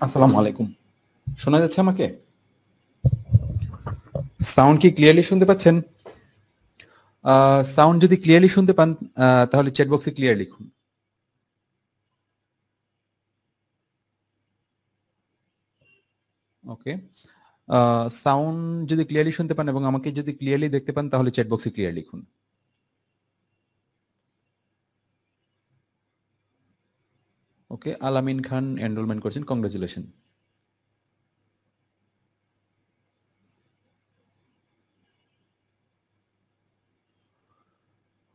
আসসালামু আলাইকুম। শোনা যাচ্ছে আমাকে? সাউন্ড কি ক্লিয়ারলি শুনতে পাচ্ছেন? সাউন্ড যদি ক্লিয়ারলি শুনতে পান তাহলে চ্যাট বক্সে ক্লিয়ার লিখুন। ওকে। সাউন্ড যদি ক্লিয়ারলি শুনতে পান এবং আমাকে যদি ক্লিয়ারলি দেখতে পান তাহলে চ্যাট বক্সে ক্লিয়ার লিখুন। ওকে, আলামিন খান এনরোলমেন্ট করছেন। Congratulation.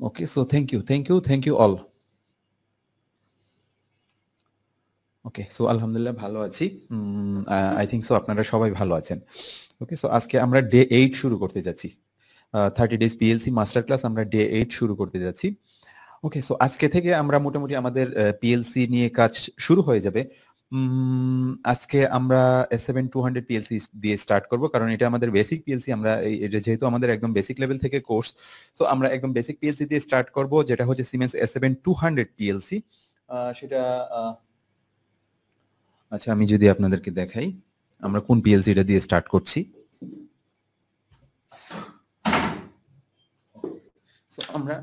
Okay, so thank you all. Okay, so আলহামদুলিল্লাহ ভালো আছি। আই থিংক সো আপনারা সবাই ভালো আছেন। ওকে, সো আজকে আমরা ডে 8 শুরু করতে যাচ্ছি। 30 ডেজ পিএলসি মাস্টার ক্লাস আমরা ডে 8 শুরু করতে যাচ্ছি। ওকে, সো আজকে থেকে আমরা মোটামুটি আমাদের পিএলসি নিয়ে কাজ শুরু হয়ে যাবে। আজকে আমরা S7-200 পিএলসি দিয়ে স্টার্ট করব, কারণ এটা আমাদের বেসিক পিএলসি। আমরা এটা যেহেতু আমাদের একদম বেসিক লেভেল থেকে কোর্স, সো আমরা একদম বেসিক পিএলসি দিয়ে স্টার্ট করব, যেটা হচ্ছে সিমেন্স S7-200 পিএলসি। সেটা আচ্ছা, আমি যদি আপনাদেরকে দেখাই আমরা কোন পিএলসিটা দিয়ে স্টার্ট করছি। সো আমরা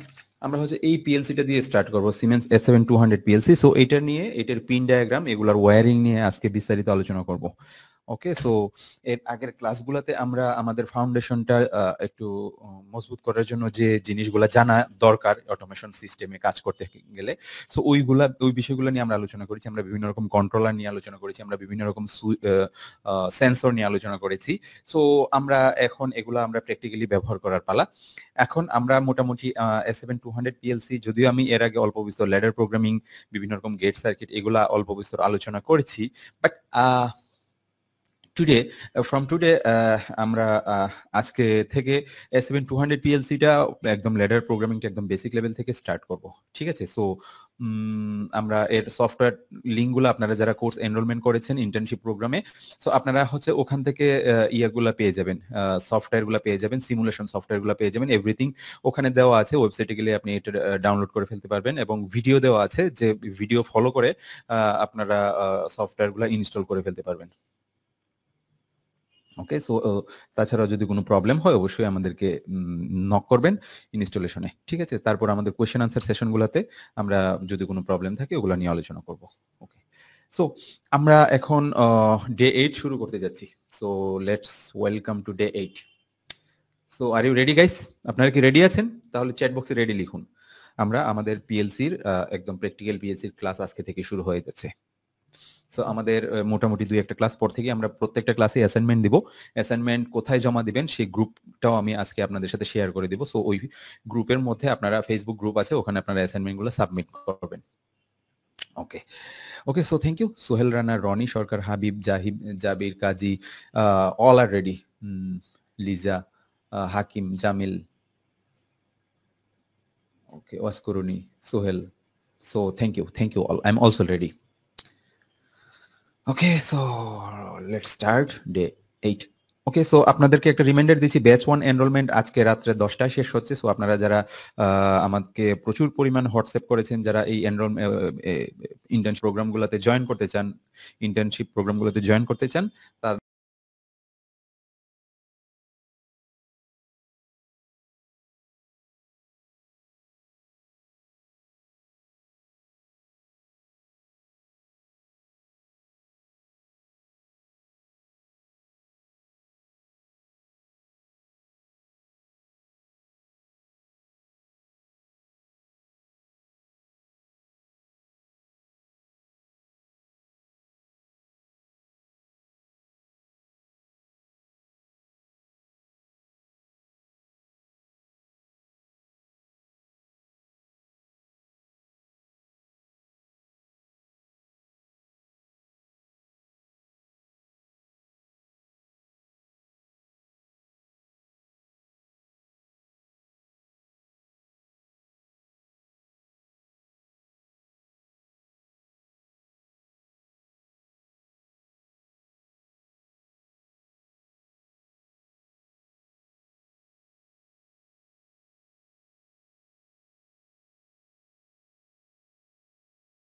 আমরা হচ্ছে এই পিএলসিটা দিয়ে স্টার্ট করব, সিমেন্স S7-200 পিএলসি। সো এটা নিয়ে, এটার পিন ডায়াগ্রাম, এগুলার ওয়্যারিং নিয়ে আজকে বিস্তারিত আলোচনা করব। ওকে, সো এর আগের ক্লাসগুলোতে আমরা আমাদের ফাউন্ডেশনটা একটু মজবুত করার জন্য যে জিনিসগুলো জানা দরকার অটোমেশন সিস্টেমে কাজ করতে গেলে, সো ওই বিষয়গুলো নিয়ে আমরা আলোচনা করেছি। আমরা বিভিন্ন রকম কন্ট্রোলার নিয়ে আলোচনা করেছি, আমরা বিভিন্ন রকম সেন্সর নিয়ে আলোচনা করেছি। সো আমরা এখন এগুলো আমরা প্র্যাকটিক্যালি ব্যবহার করার পালা। এখন আমরা মোটামুটি S7-200 পিএলসি, যদিও আমি এর আগে অল্প বিস্তর ল্যাডার প্রোগ্রামিং, বিভিন্ন রকম গেট সার্কিট, এগুলা অল্প বিস্তর আলোচনা করেছি, বাট টুডে ফ্রম টুডে আমরা আজকে থেকে S7-200 পিএলসিটা একদম ল্যাডার প্রোগ্রামিংটা একদম বেসিক লেভেল থেকে স্টার্ট করব। ঠিক আছে, সো আমরা এর সফটওয়্যার লিঙ্কগুলো, আপনারা যারা কোর্স এনরোলমেন্ট করেছেন ইন্টার্নশিপ প্রোগ্রামে, সো আপনারা হচ্ছে ওখান থেকে ইয়াগুলা পেয়ে যাবেন, সফটওয়্যারগুলো পেয়ে যাবেন, সিমুলেশন সফটওয়্যারগুলো পেয়ে যাবেন। এভরিথিং ওখানে দেওয়া আছে, ওয়েবসাইটে গেলে আপনি এটা ডাউনলোড করে ফেলতে পারবেন, এবং ভিডিও দেওয়া আছে, যে ভিডিও ফলো করে আপনারা সফটওয়্যারগুলো ইনস্টল করে ফেলতে পারবেন। ওকে, সো তাছাড়াও যদি কোনো প্রবলেম হয় অবশ্যই আমাদেরকে নক করবেন ইনস্টলেশনে। ঠিক আছে, তারপর আমাদের কোয়েশ্চেন আনসার সেশনগুলোতে আমরা যদি কোনো প্রবলেম থাকে ওগুলো নিয়ে আলোচনা করব। ওকে, সো আমরা এখন ডে 8 শুরু করতে যাচ্ছি। So let's welcome to day 8। So are you ready guys? আপনারা কি রেডি আছেন? তাহলে চ্যাট বক্সে রেডি লিখুন। আমরা আমাদের পিএলসির একদম প্র্যাকটিক্যাল পিএলসির ক্লাস আজকে থেকে শুরু হয়ে যাচ্ছে। সো আমাদের মোটামুটি ২-১টা ক্লাস পর থেকে আমরা প্রত্যেকটা ক্লাসে অ্যাসাইনমেন্ট দিব। অ্যাসাইনমেন্ট কোথায় জমা দিবেন সেই গ্রুপটাও আমি আজকে আপনাদের সাথে শেয়ার করে দিব। সো ওই গ্রুপের মধ্যে, আপনারা ফেসবুক গ্রুপ আছে, ওখানে আপনারা অ্যাসাইনমেন্টগুলো সাবমিট করবেন। Okay, okay, so thank you. Sohel Rana, Roni Sarkar, Habib, Jahid, Jabir, Kazi, all are ready. Liza, Hakim, Jamil, okay, ওয়াসকরুনি, Sohel. So thank you all. I am also ready. Okay, so let's start day 8। Okay, so আপনাদেরকে একটা রিমাইন্ডার দিচ্ছি, ব্যাচ 1 এনরোলমেন্ট আজকে রাত্রে 10টায় শেষ হচ্ছে। সো আপনারা যারা আমাকে প্রচুর পরিমাণ হোয়াটসঅ্যাপ করেছেন, যারা এই ইন্টার্নশিপ প্রোগ্রামগুলোতে জয়েন করতে চান,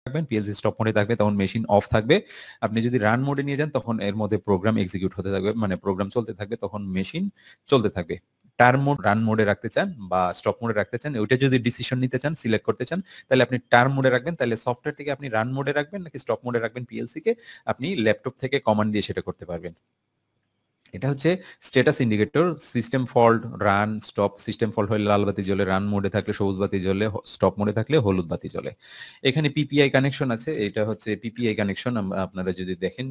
রাখবেন, পিএলসি স্টপ মোডে থাকবে তখন মেশিন অফ থাকবে। আপনি যদি রান মোডে নিয়ে যান তখন এর মধ্যে প্রোগ্রাম এক্সিকিউট হতে থাকবে, মানে প্রোগ্রাম চলতে থাকবে, তখন মেশিন চলতে থাকবে। টার্ম মোড রান মোডে রাখতে চান বা স্টপ মোডে রাখতে চান, ওইটা যদি ডিসিশন নিতে চান, সিলেক্ট করতে চান, তাহলে আপনি টার্ম মোডে রাখবেন। তাহলে সফটওয়্যার থেকে আপনি রান মোডে রাখবেন নাকি স্টপ মোডে রাখবেন পিএলসি কে, আপনি ল্যাপটপ থেকে কমান্ড দিয়ে সেটা করতে পারবেন। এটা হচ্ছে status indicator, system fault, run, stop. System fault হলে লাল বাতি জ্বলে, রান মোডে থাকলে সবুজ বাতি জ্বলে, স্টপ মোডে থাকলে হলুদ বাতি জ্বলে। এখানে পিপিআই কানেকশন আছে, এটা হচ্ছে পিপিআই কানেকশন। আপনারা যদি দেখেন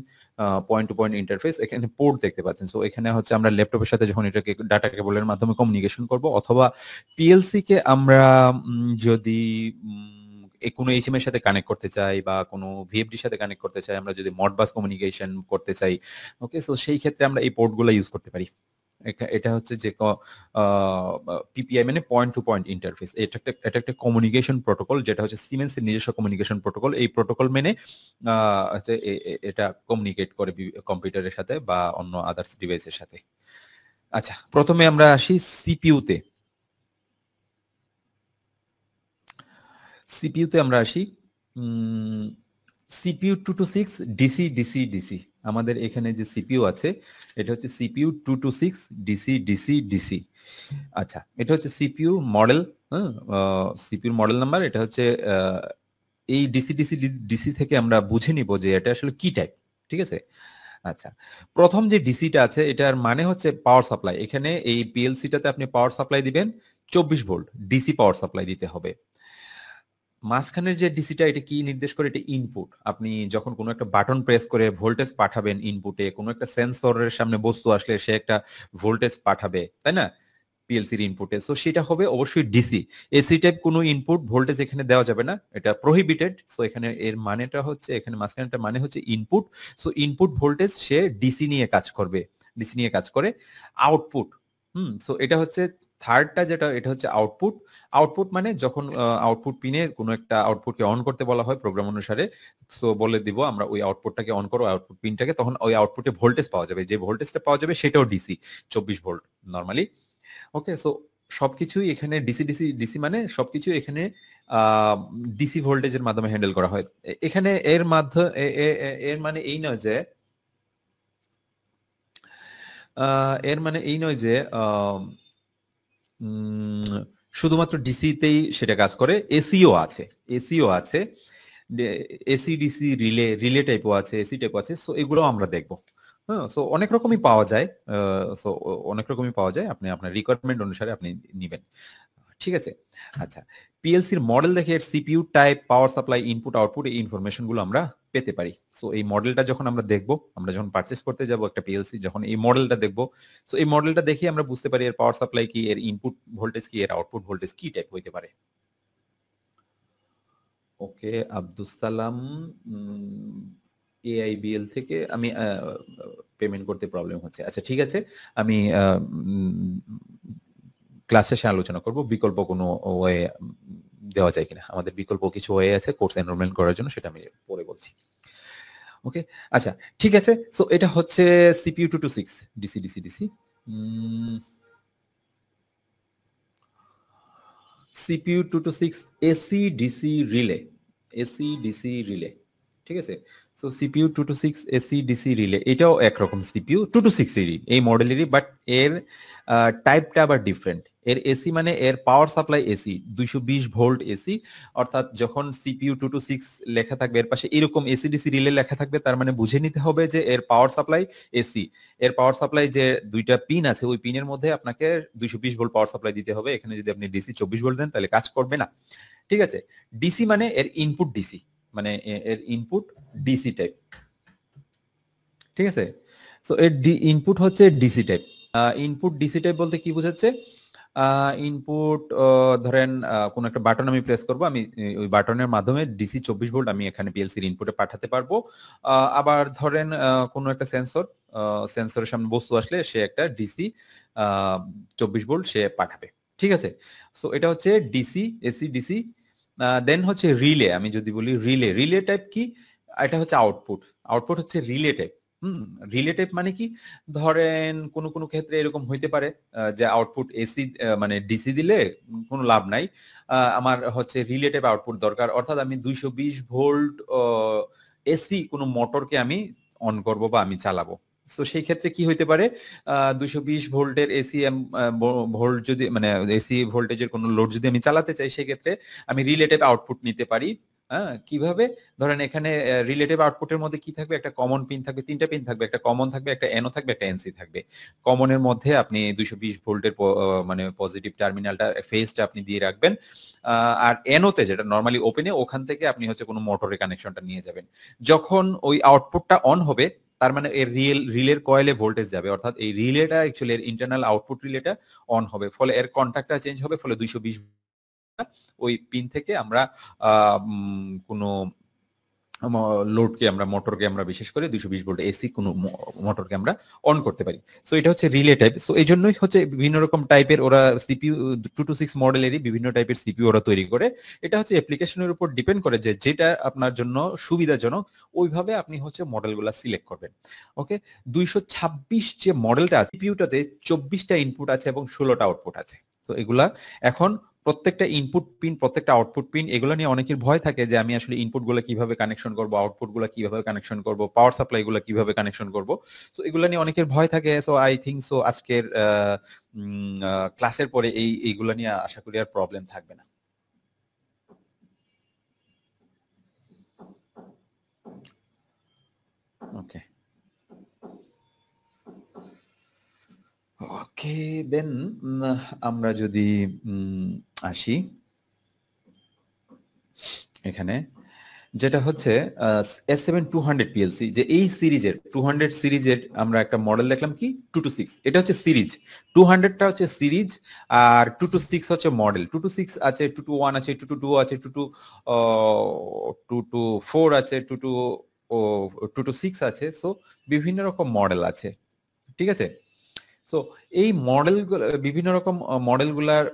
পয়েন্ট টু পয়েন্ট ইন্টারফেস, এখানে পোর্ট দেখতে পাচ্ছেন। সো এখানে হচ্ছে আমরা ল্যাপটপের সাথে যখন এটাকে ডাটা কেবলের মাধ্যমে কমিউনিকেশন করব, অথবা পিএলসি কে আমরা যদি কোনো এইচএম এর সাথে কানেক্ট করতে চাই বা কোনো ভিএফডির সাথে কানেক্ট করতে চাই, আমরা যদি মডবাস কমিউনিকেশন করতে চাই, ওকে, সো সেই ক্ষেত্রে আমরা এই পোর্টগুলো ইউজ করতে পারি। এটা হচ্ছে যে পিপিআই মানে পয়েন্ট টু পয়েন্ট ইন্টারফেস। এটা একটা কমিউনিকেশন প্রোটোকল, যেটা হচ্ছে সিমেন্সের নিজস্ব কমিউনিকেশন প্রোটোকল। এই প্রোটোকল মেনে হচ্ছে এটা কমিউনিকেট করে কম্পিউটারের সাথে বা অন্য আদার্স ডিভাইসের সাথে। আচ্ছা, প্রথমে আমরা আসি সিপিইউতে। সিপিইউতে আমরা আসি। CPU 226 DC DC DC. আমাদের এখানে যে সিপিইউ আছে এটা হচ্ছে সিপিইউ 226 ডিসি ডিসি ডিসি। আচ্ছা, এটা হচ্ছে CPU model, CPU model number. এটা হচ্ছে এই ডিসি ডিসি ডিসি থেকে আমরা বুঝে নিব যে এটা আসলে কি টাইপ। ঠিক আছে। আচ্ছা, প্রথম যে ডিসিটা আছে এটার মানে হচ্ছে পাওয়ার সাপ্লাই। এখানে এই পিএলসিটাতে আপনি পাওয়ার সাপ্লাই দিবেন 24 ভোল্ট ডিসি পাওয়ার সাপ্লাই দিতে হবে। মাঝখানের যে ডিসিটা, এটা কি নির্দেশ করে? এটা ইনপুট। আপনি যখন কোনো একটা বাটন প্রেস করে ভোল্টেজ পাঠাবেন ইনপুটে, কোনো একটা সেন্সরের সামনে বস্তু আসলে সে একটা ভোল্টেজ পাঠাবে, তাই না, পিএলসির ইনপুটে। সো সেটা হবে অবশ্যই ডিসি। এসি টাইপ কোনো ইনপুট ভোল্টেজ এখানে দেওয়া যাবে না, এটা প্রহিবিটেড। সো এখানে এর মানেটা হচ্ছে, এখানে মাঝখানেটা মানে হচ্ছে ইনপুট। সো ইনপুট ভোল্টেজ সে ডিসি নিয়ে কাজ করবে, ডিসি নিয়ে কাজ করে। আউটপুট, সো এটা হচ্ছে থার্ডটা, যেটা এটা হচ্ছে আউটপুট। আউটপুট মানে যখন আউটপুট পিনে কোনো একটা আউটপুটকে অন করতে বলা হয় প্রোগ্রাম অনুসারে, সো বলে দিব আমরা ওই আউটপুটটাকে অন করো, আউটপুট পিনটাকে, তখন ওই আউটপুটে ভোল্টেজ পাওয়া যাবে। যে ভোল্টেজটা পাওয়া যাবে সেটাও ডিসি, 24 ভোল্ট নরমালি। ওকে, সো সবকিছুই এখানে ডিসি ডিসি ডিসি মানে সবকিছু এখানে ডিসি ভোল্টেজের মাধ্যমে হ্যান্ডেল করা হয়। এখানে এর মাধ্যমে এর মানে এই নয় যে এর মানে এই নয় যে শুধুমাত্র ডিসিতেই সেটা কাজ করে। এসিও আছে, এসিও আছে, এসি ডিসি রিলে, রিলে টাইপও আছে, এসি টাইপও আছে। সো এগুলো আমরা দেখবো। হ্যাঁ, সো অনেক রকমই পাওয়া যায়। সো অনেক রকমই পাওয়া যায়, আপনি আপনার রিকোয়ারমেন্ট অনুসারে আপনি নিবেন। ঠিক আছে। আচ্ছা, পিএলসির মডেল দেখে এর CPU type, power supply, input output, এই ইনফরমেশন গুলো আমরা পেতে পারি। সো এই মডেলটা যখন আমরা দেখবো, আমরা যখন পারচেজ করতে যাব একটা পিএলসি, যখন এই মডেলটা দেখবো, সো এই মডেলটা দেখে আমরা বুঝতে পারি এর পাওয়ার সাপ্লাই কি, এর ইনপুট ভোল্টেজ কি, এর আউটপুট ভোল্টেজ কি টাইপ হইতে পারে। ওকে, আব্দুস সালাম, এআইবিএল থেকে আমি পেমেন্ট করতে প্রবলেম হচ্ছে। আচ্ছা ঠিক আছে, আমি ক্লাস শেষে আলোচনা করব বিকল্প কোনো ওয়ে দেওয়া যায় কিনা। আমাদের বিকল্প কিছু ওয়ে আছে কোর্স এনরোলমেন্ট করার জন্য, সেটা আমি পরে বলছি। ওকে, আচ্ছা ঠিক আছে। সো এটা হচ্ছে CPU 226 DC DC DC. CPU 226 AC DC relay, AC DC relay. ঠিক আছে। So CPU 226 AC DC relay, এটাও একরকম সিপিইউ 226 এরই, এই মডেলেরই, বাট এর টাইপটা আবার ডিফারেন্ট। এর এসি মানে এর power supply AC 220 volt AC. অর্থাৎ যখন সিপিইউ 226 লেখা থাকবে এর পাশে এরকম এসি ডিসি রিলে লেখা থাকবে, তার মানে বুঝে নিতে হবে যে এর পাওয়ার সাপ্লাই এসি। এর পাওয়ার সাপ্লাই যে দুইটা পিন আছে, ওই পিনের মধ্যে আপনাকে 220 ভোল্ট পাওয়ার সাপ্লাই দিতে হবে। এখানে যদি আপনি ডিসি 24 ভোল্ট দেন তাহলে কাজ করবে না। ঠিক আছে। ডিসি মানে এর ইনপুট ডিসি, মানে এর ইনপুট ডিসি টাইপ। ঠিক আছে। সো এর ইনপুট হচ্ছে DC type. Input DC type বলতে কি বোঝাচ্ছে? ইনপুট ধরেন কোন একটা বাটন আমি প্রেস করব, আমি ওই বাটনের মাধ্যমে ডিসি 24 ভোল্ট আমি এখানে পিএলসির ইনপুটে পাঠাতে পারবো। আবার ধরেন কোন একটা সেন্সর, সেন্সরের সামনে বস্তু আসলে সে একটা ডিসি 24 ভোল্ট সে পাঠাবে। ঠিক আছে। সো এটা হচ্ছে ডিসি, এসি ডিসি। দেন হচ্ছে রিলে। আমি যদি বলি রিলে, রিলে টাইপ কি? এটা হচ্ছে আউটপুট, আউটপুট হচ্ছে রিলে টাইপ। রিলেটিভ মানে কি, ধরেন কোনো কোনো ক্ষেত্রে এরকম হইতে পারে যে আউটপুট এসি মানে ডিসি দিলে কোনো লাভ নাই, আমার হচ্ছে রিলেটিভ আউটপুট দরকার, অর্থাৎ আমি 220 ভোল্ট এসি কোনো মোটরকে আমি অন করব বা আমি চালাবো। তো সেই ক্ষেত্রে কি হইতে পারে, 220 ভোল্টের এসি ভোল্ট যদি মানে এসি ভোল্টেজের কোনো লোড যদি আমি চালাতে চাই, সেক্ষেত্রে আমি রিলেটিভ আউটপুট নিতে পারি। হ্যাঁ, কিভাবে, ধরেন এখানে রিলেটিভ আউটপুটের মধ্যে কি থাকবে, একটা কমন পিন থাকবে, তিনটা পিন থাকবে, একটা কমন থাকবে, একটা এনও থাকবে, একটা এনসি থাকবে। কমনের মধ্যে আপনি 220 ভোল্টের মানে পজিটিভ টার্মিনালটা ফেজটা আপনি দিয়ে রাখবেন, আর এনওতে যেটা নরমালি ওপেনে, ওখান থেকে আপনি হচ্ছে কোনো মোটরের কানেকশনটা নিয়ে যাবেন। যখন ওই আউটপুটটা অন হবে, তার মানে এর রিলের কয়েলে ভোল্টেজ যাবে, অর্থাৎ এই রিলেটা অ্যাকচুয়ালি এর ইন্টারনাল আউটপুট রিলেটা অন হবে, ফলে এর কন্ট্যাক্টটা চেঞ্জ হবে, ফলে 220 ওই পিন থেকে আমরা কোনো লোডকে আমরা মোটরকে আমরা বিশেষ করে 220 ভোল্ট এসি কোনো মোটরকে আমরা অন করতে পারি। সো এটা হচ্ছে রিলে টাইপ। সো এই জন্যই হচ্ছে বিভিন্ন রকম টাইপের ওরা সিপিইউ 226 মডেলেরই বিভিন্ন টাইপের সিপিইউ ওরা তৈরি করে। এটা হচ্ছে অ্যাপ্লিকেশনের উপর ডিপেন্ড করে যে যেটা আপনার জন্য সুবিধাজনক ওইভাবে আপনি হচ্ছে মডেলগুলো সিলেক্ট করবেন। ওকে, 226 যে মডেলটা আছে, সিপিইউটাতে 24টা ইনপুট আছে এবং 16টা আউটপুট আছে। তো এগুলা এখন প্রত্যেকটা ইনপুট পিন, প্রত্যেকটা আউটপুট পিন, এগুলো নিয়ে অনেকের ভয় থাকে যে আমি আসলে ইনপুট গুলো কিভাবে কানেকশন করব, আউটপুট গুলো কিভাবে কানেকশন করব, পাওয়ার সাপ্লাই গুলো কিভাবে কানেকশন করব। সো এগুলো নিয়ে অনেকের ভয় থাকে। সো আই থিঙ্ক সো আজকের ক্লাসের পরে এইগুলো নিয়ে আশা করি আর প্রবলেম থাকবে না। ওকে ওকে, দেন আমরা যদি আসি এখানে, যেটা হচ্ছে S7-200 PLC, যে এই সিরিজের 200 সিরিজের আমরা একটা মডেল দেখলাম কি 226, এটা হচ্ছে সিরিজ, 200টা হচ্ছে সিরিজ, আর 226 হচ্ছে মডেল। 226 আছে, 221 আছে, 222 আছে, 224 আছে, 226 আছে। সো বিভিন্ন রকম মডেল আছে, ঠিক আছে। সো এই মডেলগুলো, বিভিন্ন রকম মডেলগুলার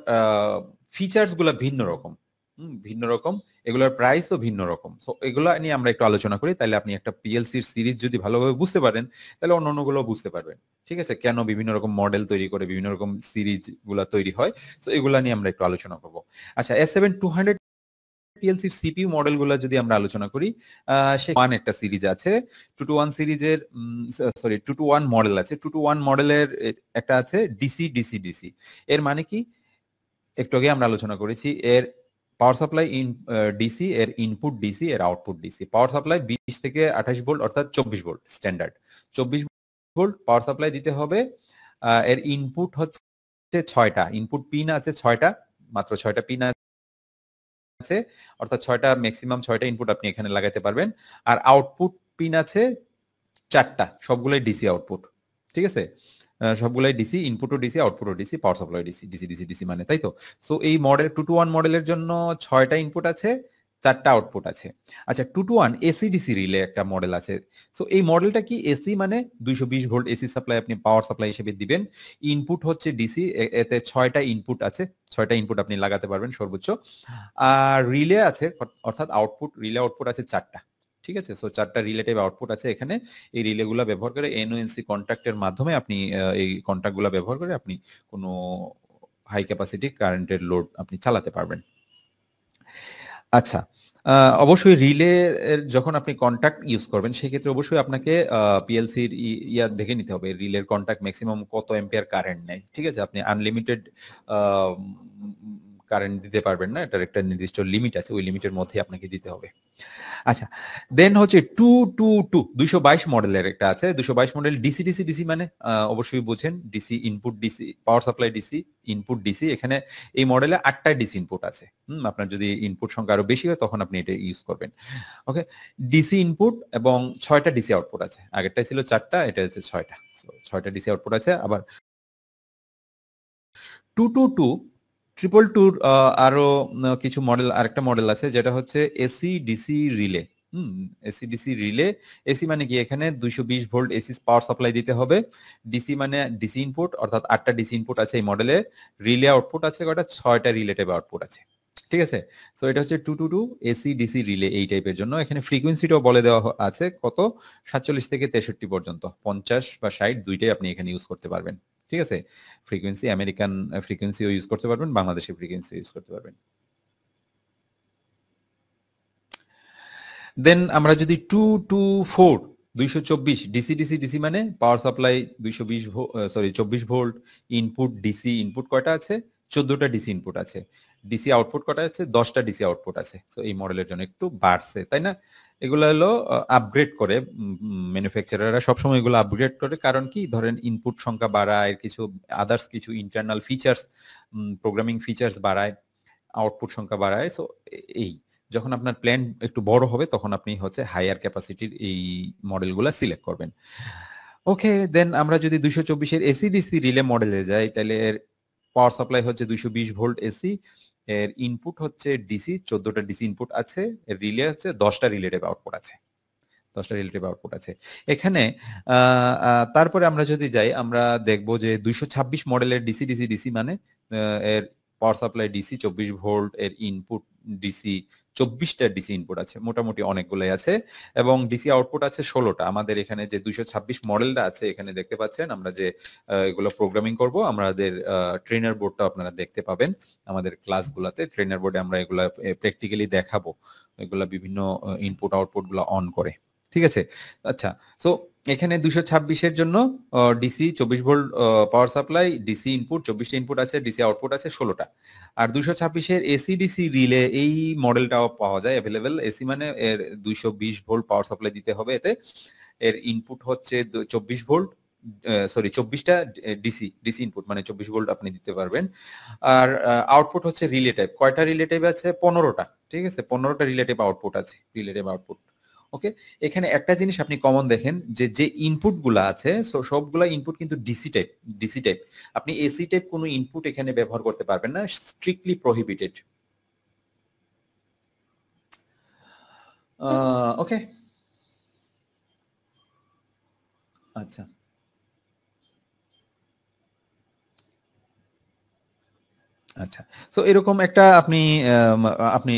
ফিচার্স গুলা ভিন্ন রকম, ভিন্ন রকম, এগুলোর প্রাইসও ভিন্ন রকম। সো এগুলো নিয়ে আমরা একটু আলোচনা করি, তাহলে আপনি একটা পিএলসির সিরিজ যদি ভালোভাবে বুঝতে পারেন, তাহলে অন্য অন্যগুলো বুঝতে পারবেন, ঠিক আছে, কেন বিভিন্ন রকম মডেল তৈরি করে, বিভিন্ন রকম সিরিজ গুলা তৈরি হয়। সো এগুলা নিয়ে আমরা একটু আলোচনা করবো। আচ্ছা, S7-200 পিএলসির সিপিইউ মডেলগুলো যদি আমরা আলোচনা করি, সে একটা সিরিজ আছে, 221 সিরিজের, সরি 221 মডেল আছে। 221 মডেলের একটা আছে ডিসি ডিসি ডিসি। এর মানে কি, একটু আগে আমরা আলোচনা করেছি, এর পাওয়ার সাপ্লাই ডিসি, এর ইনপুট ডিসি, এর আউটপুট ডিসি। পাওয়ার সাপ্লাই 20 থেকে 28 ভোল্ট, অর্থাৎ 24 volt standard, 24 volt power supply দিতে হবে। এর ইনপুট হচ্ছে 6টা, ইনপুট পিন আছে 6টা, মাত্র 6টা পিন আছে, অর্থাৎ 6টা ম্যাক্সিমাম 6টা ইনপুট আপনি এখানে লাগাতে পারবেন। আর আউটপুট পিন আছে 4টা, সবগুলাই ডিসি আউটপুট, ঠিক আছে, সবগুলাই ডিসি, ইনপুটও ডিসি, আউটপুটও DC, power supply DC, DC DC DC মানে, তাই তো। সো এই মডেল 221 মডেলের জন্য 6টা ইনপুট আছে, 4টা আউটপুট আছে। আচ্ছা, 221 এসি ডিসি রিলে একটা মডেল আছে। সো এই মডেলটা কি, এসি মানে 220 ভোল্ট এসি সাপ্লাই আপনি পাওয়ার সাপ্লাই হিসেবে দিবেন, ইনপুট হচ্ছে ডিসি, এতে 6টা ইনপুট আছে, 6টা ইনপুট আপনি লাগাতে পারবেন সর্বোচ্চ। আর রিলে আছে, অর্থাৎ আউটপুট, রিলে আউটপুট আছে 4টা, ঠিক আছে। সো 4টা রিলেটিভ আউটপুট আছে এখানে। এই রিলেগুলো ব্যবহার করে এনওএনসি কন্ট্যাক্টের মাধ্যমে আপনি এই কন্ট্যাক্টগুলো ব্যবহার করে আপনি কোনো হাই ক্যাপাসিটি কারেন্টের লোড আপনি চালাতে পারবেন। আচ্ছা, অবশ্যই রিলে যখন আপনি কন্ট্যাক্ট ইউজ করবেন, সেক্ষেত্রে অবশ্যই আপনাকে পিএলসির ইয়া দেখে নিতে হবে, রিলের কন্ট্যাক্ট ম্যাক্সিমাম কত এম্পিয়ার কারেন্ট নেয়, ঠিক আছে। আপনি আনলিমিটেড কারেন্ট দিতে পারবেন না, এটার একটা নির্দিষ্ট লিমিট আছে, ওই লিমিটের মধ্যে আপনাকে দিতে হবে। আচ্ছা, দেন হচ্ছে 222 মডেলের একটা আছে, 222 মডেল ডিসি ডিসি ডিসি মানে অবশ্যই বুঝেন, DC input DC, power supply DC, input DC. এখানে এই মডেলে 8টা ডিসি ইনপুট আছে। আপনার যদি ইনপুট সংখ্যা আরো বেশি হয় তখন আপনি এটা ইউজ করবেন। ওকে, ডিসি ইনপুট এবং 6টা ডিসি আউটপুট আছে, আগেরটা ছিল 4টা, এটা হচ্ছে 6টা, 6টা ডিসি আউটপুট আছে। আবার 222 আরো কিছু মডেল, আরেকটা মডেল আছে যেটা হচ্ছে AC DC relay. AC DC relay, AC মানে কি, এখানে 220 ভোল্ট এসি পাওয়ার সাপ্লাই দিতে হবে, ডিসি মানে ডিসি ইনপুট, অর্থাৎ 8টা ডিসি ইনপুট আছে এই মডেলে, রিলে আউটপুট আছে কয়টা, 6টা রিলেটিভ আউটপুট আছে, ঠিক আছে। সো এটা হচ্ছে 222 এসি ডিসি রিলে এই টাইপের জন্য। এখানে ফ্রিকোয়েন্সিটাও বলে দেওয়া আছে কত 47 থেকে 63 পর্যন্ত, 50 বা 60 দুইটাই আপনি এখানে ইউজ করতে পারবেন। ঠিক আছে, ফ্রিকোয়েন্সি আমেরিকান ফ্রিকোয়েন্সিও ইউজ করতে পারবেন, বাংলাদেশি ফ্রিকোয়েন্সি ইউজ করতে পারবেন। দেন আমরা যদি 224 224 ডিসি ডিসি ডিসি মানে power supply 220 sorry 24 volt, input DC input কয়টা আছে, 14টা ডিসি ইনপুট আছে, ডিসি আউটপুট কয়টা আছে, 10টা ডিসি আউটপুট আছে। সো এই মডেলের জন্য একটু বাড়ছে, তাই না? এগুলো হলো আপগ্রেড করে, ম্যানুফ্যাকচারাররা সবসময় এগুলো আপগ্রেড করে। কারণ কি, ধরেন ইনপুট সংখ্যা বাড়ায়, কিছু আদার্স কিছু ইন্টারনাল ফিচার্স, প্রোগ্রামিং ফিচার্স বাড়ায়, আউটপুট সংখ্যা বাড়ায়। সো এই যখন আপনার প্ল্যান একটু বড় হবে তখন আপনি হচ্ছে হায়ার ক্যাপাসিটির এই মডেলগুলো সিলেক্ট করবেন। ওকে, দেন আমরা যদি 224 এর এসি ডিসি রিলে মডেলে যাই, তাহলে এর পাওয়ার সাপ্লাই হচ্ছে 220 ভোল্ট এসি, এর ইনপুট হচ্ছে ডিসি, 14টা ডিসি ইনপুট আছে, এর রিলে হচ্ছে 10টা রিলেটিভ আউটপুট আছে, 10টা রিলেটিভ আউটপুট আছে এখানে। তারপরে আমরা যদি যাই, আমরা দেখব যে 226 মডেলের ডিসি ডিসি ডিসি মানে এর পাওয়ার সাপ্লাই ডিসি 24 ভোল্ট, এর ইনপুট ডিসি 24টা ডিসি ইনপুট আছে, মোটামুটি অনেকগুলাই আছে, এবং ডিসি আউটপুট আছে 16টা। আমাদের এখানে যে 226 মডেলটা আছে এখানে দেখতে পাচ্ছেন, আমরা যে এগুলো প্রোগ্রামিং করব, আমাদের ট্রেনার বোর্ডটা আপনারা দেখতে পাবেন আমাদের ক্লাসগুলোতে। ট্রেনার বোর্ডে আমরা এগুলা প্র্যাকটিক্যালি দেখাবো, এগুলা বিভিন্ন ইনপুট আউটপুট গুলো অন করে। ঠিক আছে, আচ্ছা। সো এখানে 226 এর জন্য DC 24 volt power supply, DC input 24টা ইনপুট আছে, ডিসি আউটপুট আছে 16টা। আর 226 এর এসি ডিসি রিলে এই মডেলটাও পাওয়া যায় অ্যাভেলেবেল। এসি মানে এর 220 ভোল্ট পাওয়ার সাপ্লাই দিতে হবে এতে, এর ইনপুট হচ্ছে 24 ভোল্ট, সরি 24টা ডিসি ডিসি ইনপুট মানে 24 ভোল্ট আপনি দিতে পারবেন। আর আউটপুট হচ্ছে রিলেটিভ, কয়টা রিলেটিভ আছে, 15টা। ঠিক আছে, 15টা রিলেটিভ আউটপুট আছে, রিলেটিভ আউটপুট। ওকে, এখানে একটা জিনিস আপনি কমন দেখেন, যে যে ইনপুট গুলা আছে সবগুলা ইনপুট কিন্তু ডিসি টাইপ, ডিসি টাইপ। আপনি এসি টাইপ কোনো ইনপুট এখানে ব্যবহার করতে পারবেন না, স্ট্রিক্টলি প্রহিবিটেড। ওকে, আচ্ছা। আচ্ছা। সো এরকম একটা আপনি আপনি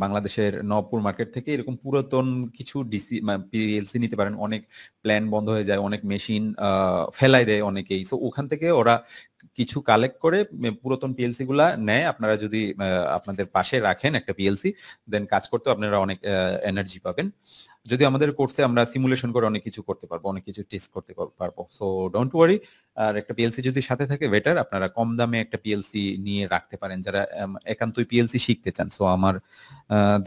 বাংলাদেশের নবপুর মার্কেট থেকে এরকম পুরাতন কিছু ডিসি পিএলসি নিতে পারেন। অনেক প্ল্যান বন্ধ হয়ে যায়, অনেক মেশিন ফেলায় দেয় অনেকেই। সো ওখান থেকে ওরা কিছু কালেক্ট করে পুরাতন পিএলসি গুলা নেয়। আপনারা যদি আপনাদের পাশে রাখেন একটা পিএলসি, দেন কাজ করতে আপনারা অনেক এনার্জি পাবেন। যদি আমাদের কোর্সে আমরা সিমুলেশন করে অনেক কিছু করতে পারবো, অনেক কিছু টেস্ট করতে পারবো। So don't worry. আর একটা পিএলসি যদি সাথে থাকে বেটার, আপনারা কম দামে একটা পিএলসি নিয়ে রাখতে পারেন যারা একান্তই পিএলসি শিখতে চান। সো আমার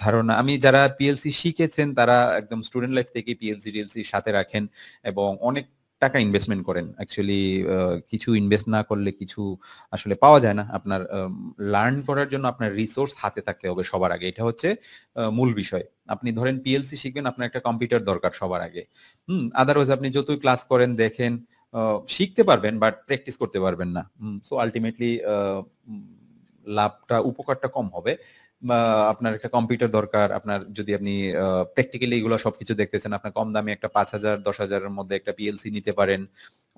ধারণা, আমি যারা পিএলসি শিখেছেন তারা একদম স্টুডেন্ট লাইফ থেকে পিএলসি টিএলসি সাথে রাখেন এবং অনেক টাকা ইনভেস্টমেন্ট করেন। অ্যাকচুয়ালি কিছু ইনভেস্ট না করলে কিছু আসলে পাওয়া যায় না। আপনার লার্ন করার জন্য আপনার রিসোর্স হাতে থাকতে হবে সবার আগে, এটা হচ্ছে মূল বিষয়। আপনি ধরেন পিএলসি শিখবেন, আপনার একটা কম্পিউটার দরকার সবার আগে। আদারওয়াইজ আপনি যতই ক্লাস করেন দেখেন শিখতে পারবেন, বাট প্র্যাকটিস করতে পারবেন না। সো আলটিমেটলি লাভটা, উপকারটা কম হবে। আপনার একটা কম্পিউটার দরকার, আপনার যদি আপনি প্র্যাকটিক্যালি এগুলো সবকিছু দেখতে চান, আপনার কম দামে একটা 5,000 10,000-এর মধ্যে একটা পিএলসি নিতে পারেন।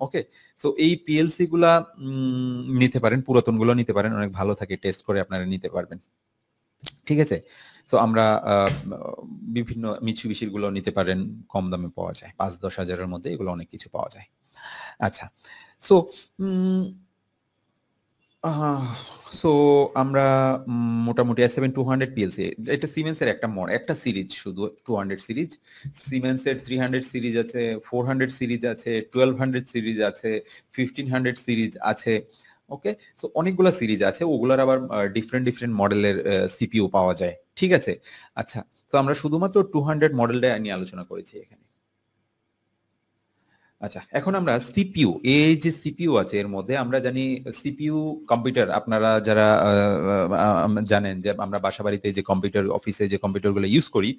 ওকে, সো এই পিএলসি গুলা নিতে পারেন, পুরাতন গুলো নিতে পারেন, অনেক ভালো থাকে, টেস্ট করে আপনারা নিতে পারবেন। ঠিক আছে, সো আমরা বিভিন্ন মিচুবিশির গুলো নিতে পারেন, কম দামে পাওয়া যায়, 5-10 হাজারের মধ্যে এগুলো অনেক কিছু পাওয়া যায়। আচ্ছা, সো সো আমরা মোটামুটি S7-200 PLC, এটা সিমেন্সের একটা সিরিজ, শুধু 200 সিরিজ। সিমেন্সের 300 সিরিজ আছে, 400 সিরিজ আছে, 1200 সিরিজ আছে, 1500 সিরিজ আছে। ওকে, সো অনেকগুলো সিরিজ আছে, ওগুলোর আবার ডিফারেন্ট মডেলের সিপিইউ পাওয়া যায়। ঠিক আছে, আচ্ছা। তো আমরা শুধুমাত্র 200 মডেলটা নিয়ে আলোচনা করেছি এখানে। আচ্ছা, এখন আমরা সিপিইউ, এই যে সিপিইউ আছে এর মধ্যে আমরা জানি সিপিইউ কম্পিউটার, আপনারা যারা জানেন যে আমরা বাসাবাড়িতে যে কম্পিউটার, অফিসে যে কম্পিউটারগুলো ইউজ করি,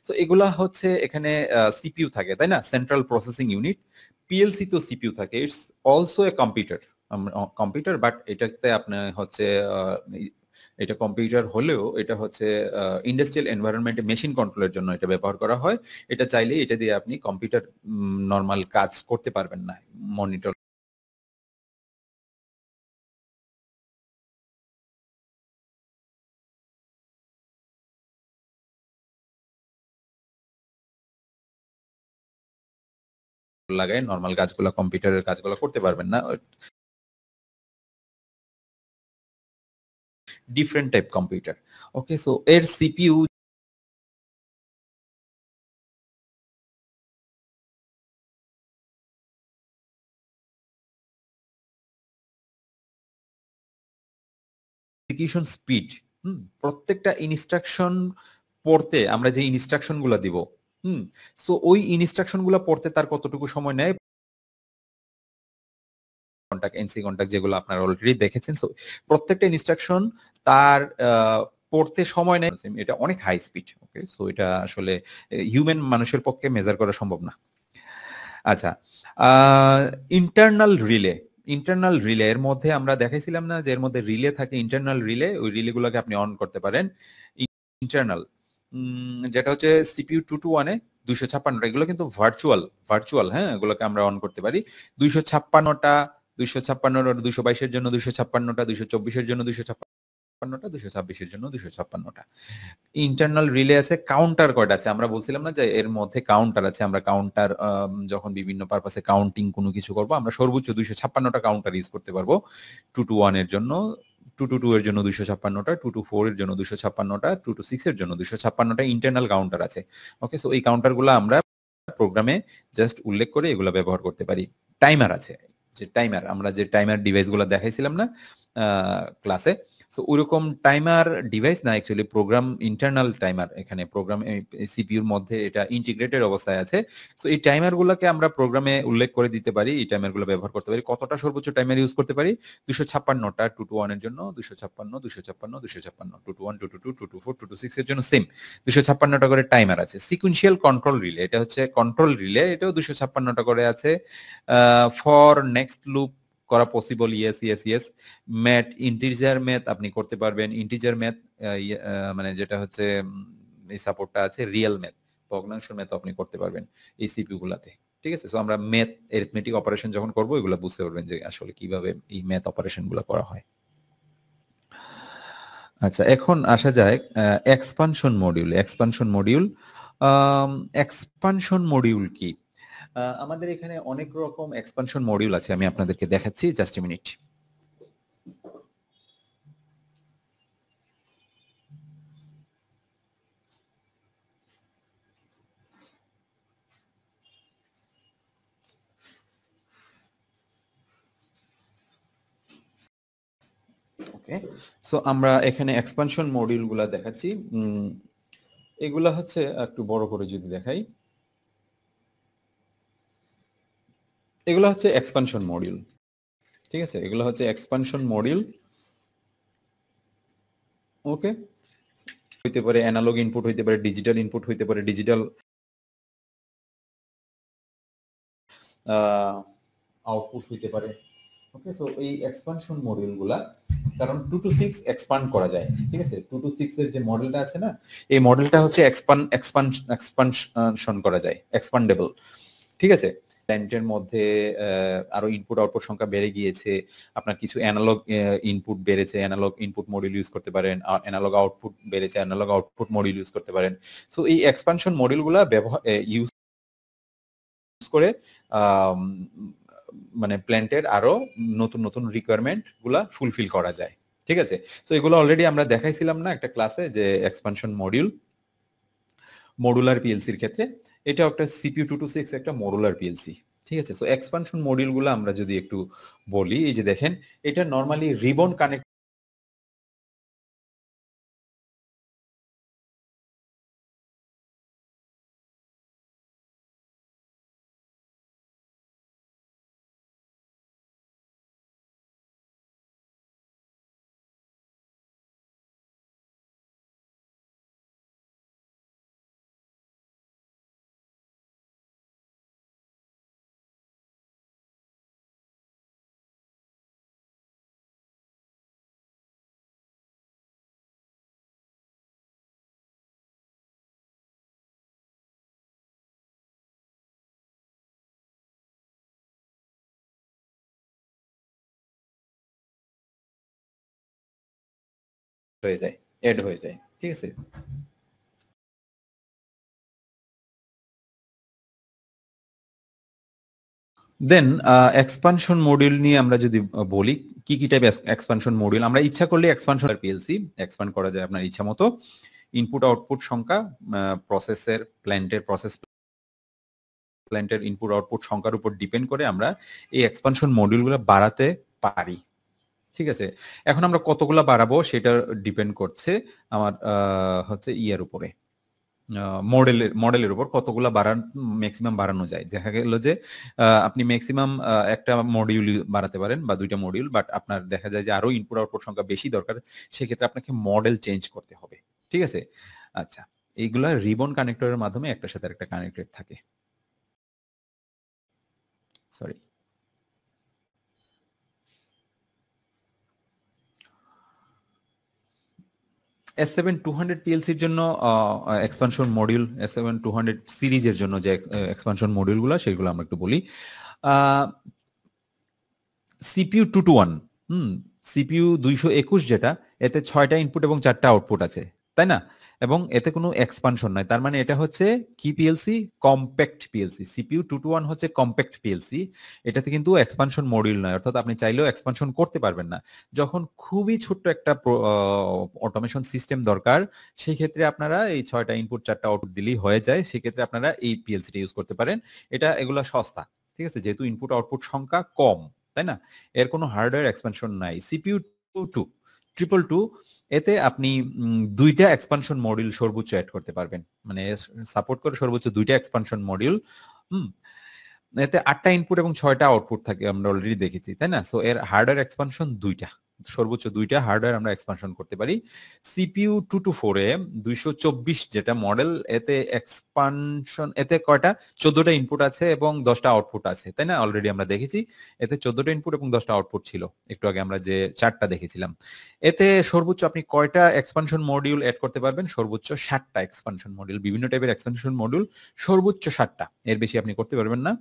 তো এগুলা হচ্ছে এখানে সিপিইউ থাকে, তাই না? Central processing unit. পিএলসি তো সিপিইউ থাকে, it's also a computer. Computer, but এটাতে আপনার হচ্ছে এটা কম্পিউটার হলেও এটা হচ্ছে ইন্ডাস্ট্রিয়াল এনভায়রনমেন্টে মেশিন কন্ট্রোলের জন্য এটা ব্যবহার করা হয়। এটা চাইলে এটা দিয়ে আপনি কম্পিউটার নরমাল কাজ করতে পারবেন না, মনিটর কন্ট্রোল লাগায় নর্মাল কাজগুলো কম্পিউটারের কাজগুলো করতে পারবেন না, ডিফারেন্ট টাইপ কম্পিউটার। ওকে, সো এর সিপিইউ এক্সিকিউশন স্পিড, প্রত্যেকটা ইনস্ট্রাকশন পড়তে আমরা যে ইনস্ট্রাকশন গুলা দিব, সো ওই ইনস্ট্রাকশন গুলা পড়তে তার কতটুকু সময় নেয়, কন্টাক্ট এনসি কন্টাক্ট যেগুলো আপনারা অলরেডি দেখেছেন, সো প্রত্যেকটা ইনস্ট্রাকশন তার পড়তে সময় নেয়, এটা অনেক হাই স্পিড। ওকে, সো এটা আসলে হিউম্যান মানুষের পক্ষে মেজার করা সম্ভব না। আচ্ছা, ইন্টারনাল রিলে, ইন্টারনাল রিলে এর মধ্যে আমরা দেখাইছিলাম না যে এর মধ্যে রিলে থাকে, ইন্টারনাল রিলে, ওই রিলে গুলোকে আপনি অন করতে পারেন। ইন্টারনাল যেটা হচ্ছে সিপিইউ 221 এ 256, এগুলো কিন্তু ভার্চুয়াল, ভার্চুয়াল, হ্যাঁ, এগুলোকে আমরা অন করতে পারি। 256টা, 256টা, 222 এর জন্য 256টা, 224 এর জন্য 256টা, 226 এর জন্য 256টা। ইন্টারনাল রিলে আছে। কাউন্টার কয়টা আছে আমরা বলছিলাম না যে এর মধ্যে কাউন্টার আছে, আমরা কাউন্টার যখন বিভিন্ন পারপাসে কাউন্টিং কোনো কিছু করব আমরা সর্বোচ্চ 256টা কাউন্টার ইউজ করতে পারবো। 221 এর জন্য, 222 এর জন্য 256টা, 224 এর জন্য 256টা, 226 এর জন্য 256টা ইন্টারনাল কাউন্টার আছে। ওকে, সো এই কাউন্টারগুলো আমরা প্রোগ্রামে জাস্ট উল্লেখ করে এগুলো ব্যবহার করতে পারি। টাইমার আছে, যে টাইমার, আমরা যে টাইমার ডিভাইসগুলো দেখাইছিলাম না ক্লাসে, সো ওইরকম টাইমার ডিভাইস না, অ্যাকচুয়ালি প্রোগ্রাম ইন্টারনাল টাইমার, এখানে প্রোগ্রাম সিপিইউর মধ্যে এটা ইন্টিগ্রেটেড অবস্থায় আছে। সো এই টাইমার গুলোকে আমরা প্রোগ্রামে উল্লেখ করে দিতে পারি, এই টাইমার গুলো ব্যবহার করতে পারি। কতটা সর্বোচ্চ টাইমার ইউজ করতে পারি? 256টা, 221 এর জন্য 256, 256, 256, 221, 222, 224, 226 এর জন্য সেম 256টা করে টাইমার আছে। সিকুয়েন্সিয়াল কন্ট্রোল রিলে, এটা হচ্ছে কন্ট্রোল রিলে, এটাও 256টা করে আছে। ফর নেক্সট লুপ করা possible, yes yes yes. Math, integer math আপনি করতে পারবেন, ইন্টিজার ম্যাথ মানে যেটা হচ্ছে এই সাপোর্টটা আছে, রিয়েল ম্যাথ, ভগ্নাংশ ম্যাথ আপনি করতে পারবেন এই সিপিইউ গুলাতে। ঠিক আছে, সো আমরা ম্যাথ এরিথমেটিক অপারেশন যখন করব এগুলো বুঝতে পারবেন যে আসলে কিভাবে এই ম্যাথ অপারেশন গুলো করা হয়। আচ্ছা, এখন আসা যায় expansion module. Expansion module, expansion module কি? আমাদের এখানে অনেক রকম এক্সপানশন মডিউল আছে, আমি আপনাদেরকে দেখাচ্ছি, just a minute. Okay, so আমরা এখানে এক্সপানশন মডিউল গুলা দেখাচ্ছি। এগুলা হচ্ছে একটু বড় করে যদি দেখাই, এগুলো হচ্ছে এক্সপানশন মডিউল। ঠিক আছে, এগুলো হচ্ছে এক্সপানশন মডিউল। ওকে, হইতে পারে অ্যানালগ ইনপুট, হইতে পারে ডিজিটাল ইনপুট, হইতে পারে ডিজিটাল আউটপুট হইতে পারে। ওকে, সো এই এক্সপানশন মডিউল গুলা, কারণ 2 to 6 এক্সপান্ড করা যায়। ঠিক আছে, 2 to 6 এর যে মডেলটা আছে না, এই মডেলটা হচ্ছে এক্সপানশন করা যায়, এক্সপান্ডেবল। ঠিক আছে, প্ল্যান্টের মধ্যে আরো ইনপুট আউটপুট সংখ্যা বেড়ে গিয়েছে, আপনার কিছু অ্যানালগ ইনপুট বেড়েছে, অ্যানালগ ইনপুট মডিউল ইউজ করতে পারেন, অ্যানালগ আউটপুট বেড়েছে, অ্যানালগ আউটপুট মডিউল ইউজ করতে পারেন। সো এই এক্সপানশন মডিউলগুলা ব্যবহার ইউজ করে মানে প্ল্যান্টের আরো নতুন নতুন রিকোয়ারমেন্ট গুলা ফুলফিল করা যায়। ঠিক আছে, তো এগুলো অলরেডি আমরা দেখাইছিলাম না একটা ক্লাসে, যে এক্সপানশন মডিউল মডুলার পিএলসির ক্ষেত্রে, এটা একটা সিপিইউ 226 একটা মডুলার পিএলসি। ঠিক আছে, সো এক্সপানশন মডিউলগুলো আমরা যদি একটু বলি, এই যে দেখেন, এটা নরমালি রিবন কানেক্ট হয়ে যায়, এড হয়ে যায়। ঠিক আছে, দেন এক্সপানশন মডিউল নিয়ে আমরা যদি বলি কি কি টাইপ এক্সপানশন মডিউল, আমরা ইচ্ছা করলে এক্সপানশন পিএলসি এক্সপান্ড করা যায় আপনার ইচ্ছা মতো। ইনপুট আউটপুট সংখ্যা, প্রসেসের প্ল্যান্টের ইনপুট আউটপুট সংখ্যার উপর ডিপেন্ড করে আমরা এই এক্সপানশন মডিউলগুলো বাড়াতে পারি। ঠিক আছে, এখন আমরা কতগুলো বাড়াবো সেটা ডিপেন্ড করছে আমার হচ্ছে ইয়ার উপরে, মডেলের উপর কতগুলো ম্যাক্সিমাম বাড়ানো যায়। দেখা গেল যে আপনি ম্যাক্সিমাম একটা মডিউল বাড়াতে পারেন বা দুইটা মডিউল, বাট আপনার দেখা যায় যে আরো ইনপুট আউটপুট সংখ্যা বেশি দরকার, সেক্ষেত্রে আপনাকে মডেল চেঞ্জ করতে হবে। ঠিক আছে, আচ্ছা, এইগুলা রিবন কানেক্টরের মাধ্যমে একটার সাথে একটা কানেক্টেড থাকে। সরি, S7-200 পিএলসির জন্য এক্সপানশন মডিউল, S7-200 সিরিজের জন্য যে এক্সপানশন মডিউলগুলো সেগুলো আমরা একটু বলি। সিপিইউ 221, সিপিইউ 221 যেটা, এতে 6টা ইনপুট এবং 4টা আউটপুট আছে, তাই না? এবং এতে কোনো এক্সপানশন নাই, তার মানে এটা হচ্ছে কি পিএলসি? Compact PLC. সিপিইউ 221 হচ্ছে কম্প্যাক্ট পিএলসি, এটাতে কিন্তু এক্সপানশন মডিউল নয়, অর্থাৎ আপনি চাইলেও এক্সপানশন করতে পারবেন না। যখন খুবই ছোট্ট একটা অটোমেশন সিস্টেম দরকার, সেই ক্ষেত্রে আপনারা এই 6টা ইনপুট 4টা আউটপুট দিলেই হয়ে যায়, সেক্ষেত্রে আপনারা এই পিএলসিটা ইউজ করতে পারেন। এগুলা সস্তা, ঠিক আছে, যেহেতু ইনপুট আউটপুট সংখ্যা কম, তাই না? এর কোনো হার্ডওয়্যার এক্সপানশন নাই। সিপিইউ 222, এতে আপনি 2টা এক্সপানশন মডিউল সর্বোচ্চ অ্যাড করতে পারবেন, মানে সাপোর্ট করে সর্বোচ্চ 2টা এক্সপানশন মডিউল। এতে 8টা ইনপুট এবং 6টা আউটপুট থাকে, আমরা অলরেডি দেখেছি, তাই না? সো এর হার্ডওয়্যার এক্সপানশন 2টা, সর্বোচ্চ 2টা হার্ডওয়্যার আমরা এক্সপানশন করতে পারি। সিপিইউ 224 এ 224 যেটা মডেল, এতে এক্সপানশন, এতে কয়টা? 14টা ইনপুট আছে এবং 10টা আউটপুট আছে, তাই না? অলরেডি আমরা দেখেছি এতে 14টা ইনপুট এবং 10টা আউটপুট ছিল, একটু আগে আমরা যে 4টা দেখেছিলাম। এতে সর্বোচ্চ আপনি কয়টা এক্সপানশন মডিউল অ্যাড করতে পারবেন? সর্বোচ্চ 7টা এক্সপানশন মডিউল, বিভিন্ন টাইপের এক্সপানশন মডিউল, সর্বোচ্চ 7টা, এর বেশি আপনি করতে পারবেন না।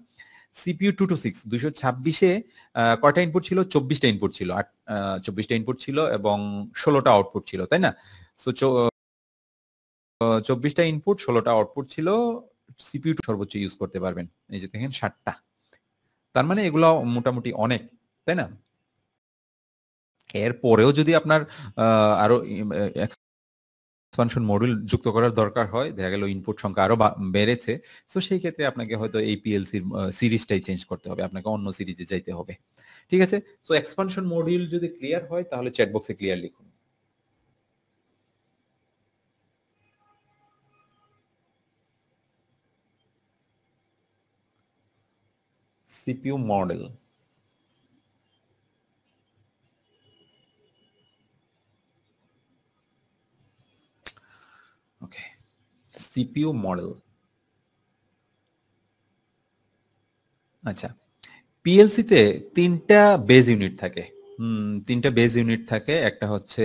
সিপিইউ 226 এ কয়টা ইনপুট ছিল? 24টা ইনপুট ছিল, 24টা ইনপুট ছিল এবং 16টা আউটপুট ছিল, তাই না? সো 24টা ইনপুট 16টা আউটপুট ছিল, সিপিইউ সর্বোচ্চ ইউজ করতে পারবেন। এই যে দেখেন 7টা, তার মানে এগুলো মোটামুটি অনেক, তাই না? এরপরেও যদি আপনার আরো এক্সপানশন মডিউল যুক্ত করার দরকার হয়, দেখা গেল ইনপুট সংখ্যা আরো বেড়েছে, সো সেই ক্ষেত্রে আপনাকে হয়তো এই পিএলসির সিরিজটাই চেঞ্জ করতে হবে, আপনাকে অন্য সিরিজে যাইতে হবে। ঠিক আছে, সো এক্সপানশন মডিউল যদি ক্লিয়ার হয় তাহলে চ্যাট বক্সে ক্লিয়ার লিখুন। সিপিইউ মডেল, ওকে, সিপিইউ মডেল। আচ্ছা, পিএলসিতে 3টা বেজ ইউনিট থাকে। 3টা বেজ ইউনিট থাকে, একটা হচ্ছে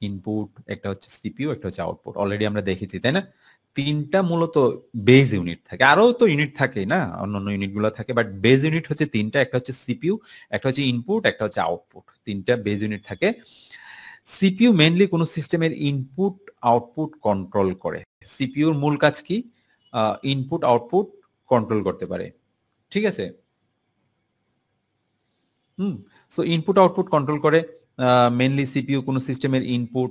ইনপুট, একটা হচ্ছে সিপিইউ, একটা হচ্ছে আউটপুট, অলরেডি আমরা দেখেছি, তাই না? 3টা মূলত বেজ ইউনিট থাকে, আরো তো ইউনিট থাকে না, অন্যান্য ইউনিটগুলো থাকে, বাট বেজ ইউনিট হচ্ছে 3টা, একটা হচ্ছে সিপিইউ, একটা হচ্ছে ইনপুট, একটা হচ্ছে আউটপুট, 3টা বেজ ইউনিট থাকে। সিপিইউ মেইনলি কোন সিস্টেমের ইনপুট আউটপুট কন্ট্রোল করে। সিপিইউর মূল কাজ কি? ইনপুট আউটপুট কন্ট্রোল করতে পারে, ঠিক আছে? সো ইনপুট আউটপুট কন্ট্রোল করে মেইনলি সিপিইউ কোন সিস্টেমের ইনপুট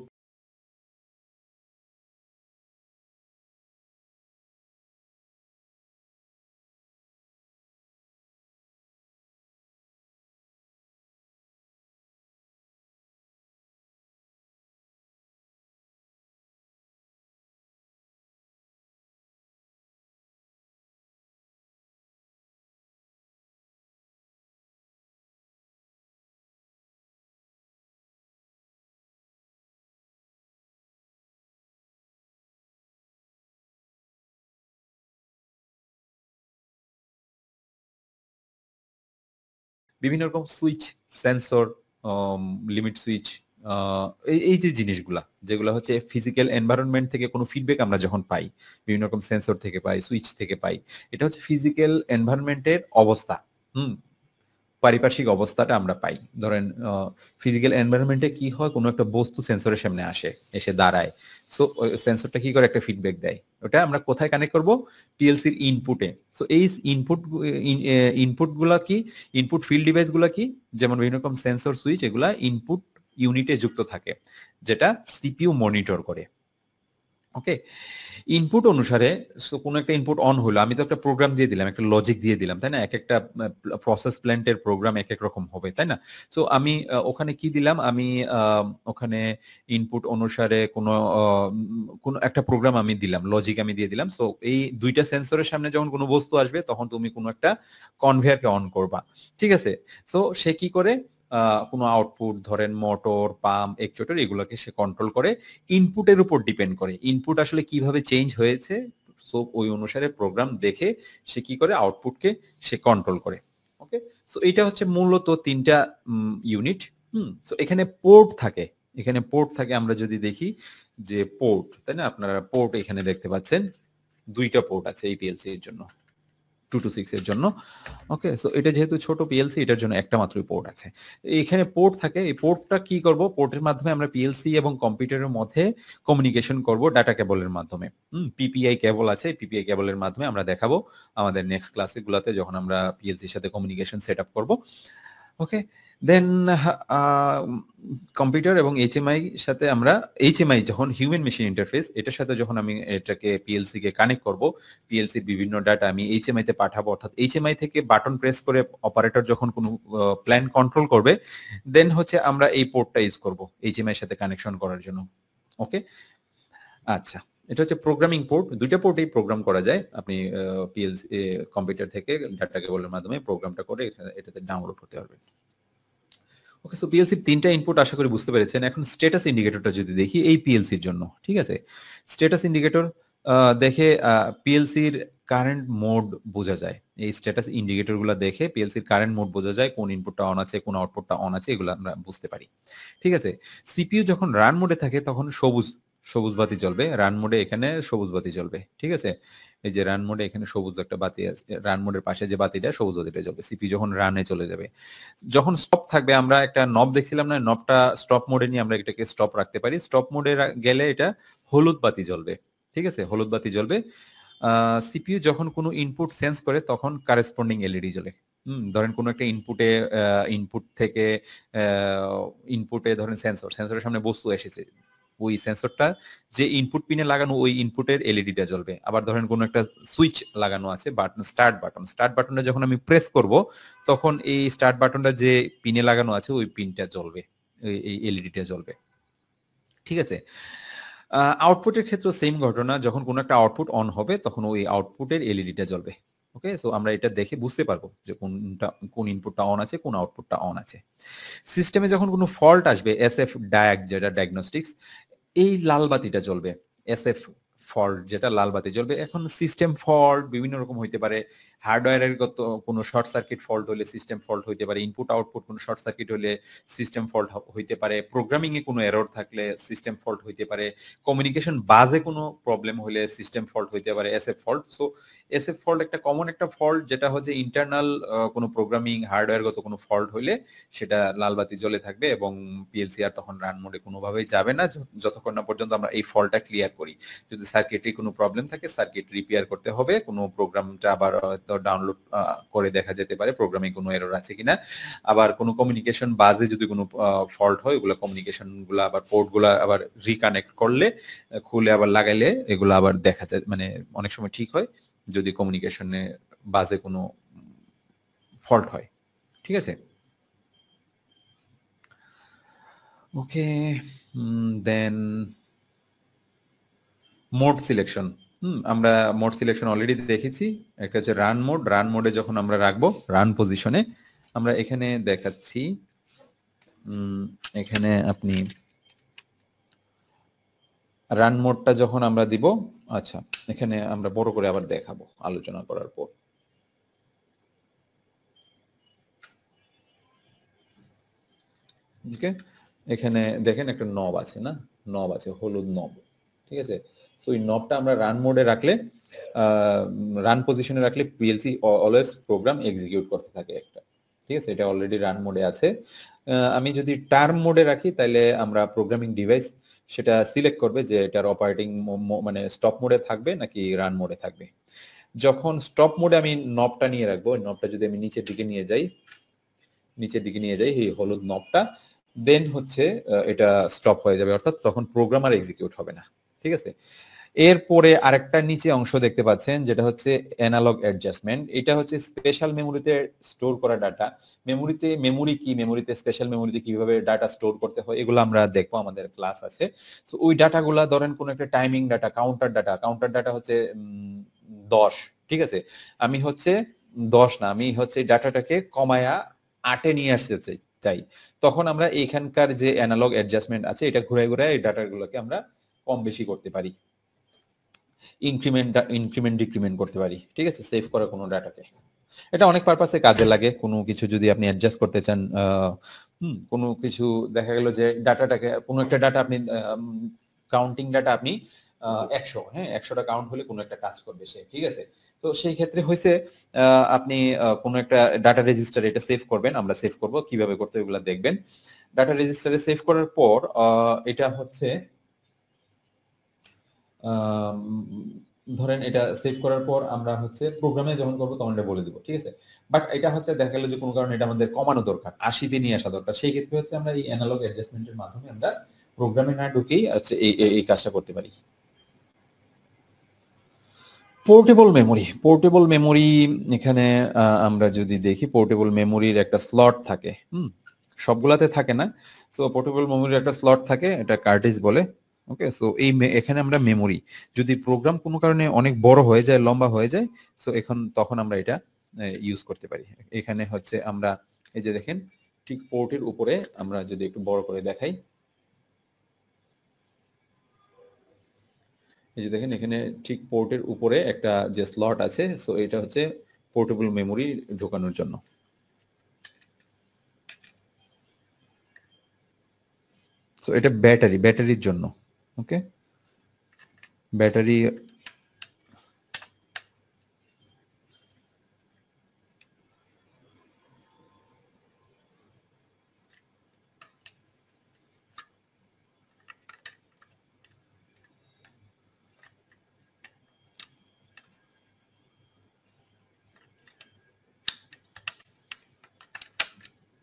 বিভিন্ন রকম সুইচ, সেন্সর, লিমিট সুইচ, এই যে জিনিসগুলা, যেগুলো হচ্ছে ফিজিক্যাল এনভায়রনমেন্ট থেকে কোনো ফিডব্যাক আমরা যখন পাই, বিভিন্ন রকম সেন্সর থেকে পাই, সুইচ থেকে পাই, এটা হচ্ছে ফিজিক্যাল এনভায়রনমেন্টের অবস্থা। হুম পারিপার্শ্বিক অবস্থাটা আমরা পাই। ধরেন ফিজিক্যাল এনভায়রনমেন্টে কি হয়, কোনো একটা বস্তু সেন্সরের সামনে আসে, এসে দাঁড়ায়, সো সেন্সরটা কি করে, একটা ফিডব্যাক দেয়। ওটা আমরা কোথায় কানেক্ট করব, পিএলসির ইনপুটে। সো এই ইনপুট গুলা কি, ইনপুট ফিল্ড ডিভাইস গুলা কি, যেমন বিভিন্ন রকম সেন্সর সুইচ, এগুলা ইনপুট ইউনিটে যুক্ত থাকে, যেটা সিপিইউ মনিটর করে। ওকে, ইনপুট অনুসারে কোনো একটা ইনপুট অন হলো, আমি তো একটা প্রোগ্রাম দিয়ে দিলাম, একটা লজিক দিয়ে দিলাম, তাই না? এক একটা প্রসেস প্ল্যান্টের প্রোগ্রাম এক এক রকম হবে, তাই না? সো আমি ওখানে কি দিলাম, আমি ওখানে ইনপুট অনুসারে কোনো একটা প্রোগ্রাম আমি দিলাম, লজিক আমি দিয়ে দিলাম। সো এই দুইটা সেন্সরের সামনে যখন কোনো বস্তু আসবে, তখন তুমি কোনো একটা কনভেয়ারকে অন করবা, ঠিক আছে? সো সে কি করে, কোনো আউটপুট, ধরেন মোটর, পাম্প, একচুয়েটর, এগুলোকে সে কন্ট্রোল করে, ইনপুটের উপর ডিপেন্ড করে, ইনপুট আসলে কিভাবে চেঞ্জ হয়েছে, সো ওই অনুসারে প্রোগ্রাম দেখে সে কি করে, আউটপুটকে সে কন্ট্রোল করে। ওকে, সো এটা হচ্ছে মূলত তিনটা ইউনিট। সো এখানে পোর্ট থাকে, এখানে পোর্ট থাকে, আমরা যদি দেখি যে পোর্ট, তাই না? আপনারা পোর্ট এখানে দেখতে পাচ্ছেন, দুইটা পোর্ট আছে এই পিএলসি এর জন্য, 226 এর জন্য। ওকে, সো এটা যেহেতু ছোট পিএলসি, এটার জন্য একটা মাত্রই পোর্ট আছে। এখানে পোর্ট থাকে, এই পোর্টটা কি করব, পোর্টের মাধ্যমে আমরা পিএলসি এবং কম্পিউটারের মধ্যে কমিউনিকেশন করব ডাটা কেবলের মাধ্যমে। পিপিআই কেবল আছে, পিপিআই কেবলের মাধ্যমে আমরা দেখাবো আমাদের নেক্সট ক্লাসে গুলাতে, যখন আমরা পিএলসির সাথে কমিউনিকেশন সেট আপ করবো। ওকে, দেন কম্পিউটার এবং এইচএমআই সাথে আমরা, এইচএমআই যখন হিউম্যান মেশিন ইন্টারফেস, এটার সাথে যখন আমি এটাকে পিএলসি কে কানেক্ট করব, পিএলসির বিভিন্ন ডাটা আমি এইচএমআই তে পাঠাবো, অর্থাৎ এইচএমআই থেকে বাটন প্রেস করে অপারেটর যখন কোনো প্ল্যান কন্ট্রোল করবে, দেন হচ্ছে আমরা এই পোর্টটা ইউজ করব এইচএমআই এর সাথে কানেকশন করার জন্য। ওকে, আচ্ছা, এটা হচ্ছে প্রোগ্রামিং পোর্ট, দুইটা পোর্টেই প্রোগ্রাম করা যায়, আপনি পিএলসি কম্পিউটার থেকে ডাটা কেবলের মাধ্যমে প্রোগ্রামটা করে এটাতে ডাউনলোড করতে পারবেন। ওকে, সো পিএলসির তিনটা ইনপুট আশা করি বুঝতে পেরেছেন। এখন স্ট্যাটাস ইন্ডিকেটরটা যদি দেখি এই পিএলসির জন্য, ঠিক আছে? স্ট্যাটাস ইন্ডিকেটর দেখে পিএলসির কারেন্ট মোড বোঝা যায়। এই স্ট্যাটাস ইন্ডিকেটর গুলো দেখে পিএলসির কারেন্ট মোড বোঝা যায়, কোন ইনপুটটা অন আছে, কোন আউটপুটটা অন আছে, এগুলো আমরা বুঝতে পারি, ঠিক আছে? সিপিইউ যখন রান মোডে থাকে তখন সবুজ সবুজ বাতি জ্বলবে, রান মোডে এখানে সবুজ বাতি জ্বলবে, ঠিক আছে? এই যে রান মোডে এখানে সবুজ একটা বাতি আছে, রান মোডের পাশে যে বাতিটা, সবুজ বাতিটা জ্বলবে, সিপিইউ যখন রানে চলে যাবে। যখন স্টপ থাকবে, আমরা একটা নব দেখছিলাম না, নবটা স্টপ মোডে নিয়ে আমরা এটাকে স্টপ রাখতে পারি, স্টপ মোডে গেলে এটা হলুদ বাতি জ্বলবে, ঠিক আছে? হলুদ বাতি জ্বলবে। সিপিইউ যখন কোনো ইনপুট সেন্স করে তখন কারেসপন্ডিং এলইডি জ্বলে। ধরেন কোনো একটা ইনপুট থেকে ইনপুটে ধরেন সেন্সরের সামনে বস্তু এসেছে, ওই সেন্সরটা যে ইনপুট পিনে লাগানো, ওই ইনপুটের এলইডিটা জ্বলবে। আবার ধরেন কোনো একটা সুইচ লাগানো আছে, বাটন, স্টার্ট বাটনটা যখন আমি প্রেস করব, তখন এই স্টার্ট বাটনটা যে পিনে লাগানো আছে ওই পিনটা জ্বলবে, এই এলইডিটা জ্বলবে, ঠিক আছে? আউটপুটের ক্ষেত্রে সেম ঘটনা, যখন কোনো একটা আউটপুট অন হবে তখন ওই আউটপুটের এলইডিটা জ্বলবে। ওকে, সো আমরা এটা দেখে বুঝতে পারবো যে কোন ইনপুটটা অন আছে, কোন আউটপুটটা অন আছে। সিস্টেমে যখন কোনো ফল্ট আসবে, এসএফ ডায়াগ, যেটা ডায়াগনস্টিক্স, এই লাল বাতিটা জ্বলবে, এসএফ ফল্ট যেটা, লাল বাতি জ্বলবে। এখন সিস্টেম ফল্ট বিভিন্ন রকম হইতে পারে, হার্ডওয়্যারের গত কোনো শর্ট সার্কিট ফল্ট হলে সিস্টেম ফল্ট হইতে পারে, ইনপুট আউটপুট কোনো শর্ট সার্কিট হলে সিস্টেম ফল্ট হইতে পারে, প্রোগ্রামিং এ কোনো এরর থাকলে সিস্টেম ফল্ট হইতে পারে, কমিউনিকেশন বাজে কোনো প্রবলেম হলে সিস্টেম ফল্ট হইতে পারে, SF fault. So SF fault একটা কমন একটা ফল্ট, যেটা হচ্ছে ইন্টারনাল কোনো প্রোগ্রামিং হার্ডওয়্যারগত কোনো ফল্ট হইলে সেটা লাল বাতি জ্বলে থাকবে, এবং পিএলসি আর তখন রান মোডে কোনোভাবেই যাবে না যতক্ষণ না পর্যন্ত আমরা এই ফল্টটা ক্লিয়ার করি। যদি সার্কিটে কোনো প্রবলেম থাকে, সার্কিট রিপেয়ার করতে হবে, কোনো প্রোগ্রামটা আবার ডাউনলোড করে দেখা যেতে পারে প্রোগ্রামে কোনো এরর আছে কিনা। আবার কোনো কমিউনিকেশন বাজে যদি কোনো ফল্ট হয়, ওগুলো কমিউনিকেশন গুলো আবার পোর্ট গুলা আবার রিকানেক্ট করলে, খুলে আবার লাগাইলে এগুলো আবার দেখা যায়, মানে অনেক সময় ঠিক হয় যদি কমিউনিকেশনে বাজে কোনো ফল্ট হয়, ঠিক আছে? ওকে, দেন মোড সিলেকশন। আমরা মোড সিলেকশন অলরেডি দেখেছি। একটা হচ্ছে রান মোড, রান মোডে যখন আমরা রাখবো, রান পজিশনে, আমরা এখানে দেখাচ্ছি, এখানে আপনি রান মোডটা যখন আমরা দিব, আচ্ছা এখানে আমরা বড় করে আবার দেখাবো আলোচনা করার পর। ওকে, এখানে দেখেন একটা নব আছে না, নব আছে, হলুদ নব, ঠিক আছে? সো এই নবটা আমরা রান মোডে রাখলে, রান পজিশনে রাখলে পিএলসি অলওয়েজ প্রোগ্রাম এক্সিকিউট করতে থাকে একটা, ঠিক আছে, এটা অলরেডি রান মোডে আছে। আমি যদি টার্ম মোডে রাখি তাহলে আমরা প্রোগ্রামিং ডিভাইস সেটা সিলেক্ট করবে যে এটার অপারেটিং মানে স্টপ মোডে থাকবে নাকি রান মোডে থাকবে। যখন স্টপ মোডে আমি নবটা নিয়ে রাখবো, ওই নবটা যদি আমি নিচের দিকে নিয়ে যাই, এই হলুদ নবটা, দেন হচ্ছে এটা স্টপ হয়ে যাবে, অর্থাৎ তখন প্রোগ্রাম আর এক্সিকিউট হবে না। ঠিক আছে, এরপরে আরেকটা নিচে অংশ দেখতে পাচ্ছেন যেটা হচ্ছে অ্যানালগ অ্যাডজাস্টমেন্ট। এটা হচ্ছে স্পেশাল মেমোরিতে স্টোর করা ডাটা। মেমোরিতে স্পেশাল মেমোরিতে কিভাবে ডাটা স্টোর করতে হয় এগুলো আমরা দেখবো, আমাদের ক্লাস আছে। তো ওই ডাটাগুলা ধরেন কোন একটা টাইমিং ডাটা, কাউন্টার ডাটা হচ্ছে 10, ঠিক আছে, আমি হচ্ছে 10 না, আমি হচ্ছে ডাটাটাকে কমায়া 8-এ নিয়ে আসতে চাই। তখন আমরা এখানকার যে অ্যানালগ অ্যাডজাস্টমেন্ট আছে এটা ঘুরে এই ডাটাগুলোকে আমরা কম বেশি করতে পারি, ইনক্রিমেন্ট ডিক্রিমেন্ট করতে পারি। ঠিক আছে, সেভ করা কোনো ডাটাকে। এটা অনেক পারপাসে কাজে লাগে। কোনো কিছু যদি আপনি অ্যাডজাস্ট করতে চান, কোনো কিছু দেখা গেল যে ডাটাটাকে, কোনো একটা ডাটা আপনি কাউন্টিং ডাটা আপনি 100, হ্যাঁ 100টা কাউন্ট হলে কোনো একটা কাজ করবে সে, ঠিক আছে। তো সেই ক্ষেত্রে হয়েছে আপনি কোনো একটা ডাটা রেজিস্টারে এটা সেভ করবেন, আমরা সেভ করব, কিভাবে করতে হবে এগুলো দেখবেন। ডাটা রেজিস্টারে সেভ করার পর এটা হচ্ছে ধরেন এটা সেভ করার পর আমরা হচ্ছে প্রোগ্রামে যখন করবো তখন এটা বলে দিব, ঠিক আছে। বাট এটা হচ্ছে দেখা গেল যে কোনো কারণে এটা আমাদের কমানো দরকার, 80-তে নিয়ে আসা দরকার, সেই ক্ষেত্রে হচ্ছে আমরা এই অ্যানালগ অ্যাডজাস্টমেন্টের মাধ্যমে আমরা প্রোগ্রামে না ঢুকেই হচ্ছে এই কাজটা করতে পারি। পোর্টেবল মেমোরি এখানে আমরা যদি দেখি, পোর্টেবল মেমোরির একটা স্লট থাকে, সবগুলাতে থাকে না। সো পোর্টেবল মেমোরির একটা স্লট থাকে, এটা কার্টিজ বলে। ওকে, সো এখানে আমরা মেমোরি যদি প্রোগ্রাম কোনো কারণে অনেক বড় হয়ে যায়, লম্বা হয়ে যায়, সো তখন আমরা এটা ইউজ করতে পারি। এখানে হচ্ছে আমরা এই যে দেখেন ঠিক পোর্টের উপরে, আমরা যদি একটু বড় করে দেখাই, এই যে দেখেন এখানে ঠিক পোর্টের উপরে একটা যে স্লট আছে, সো এটা হচ্ছে পোর্টেবল মেমোরি ঢোকানোর জন্য। সো এটা ব্যাটারির জন্য। ওকে, ব্যাটারি।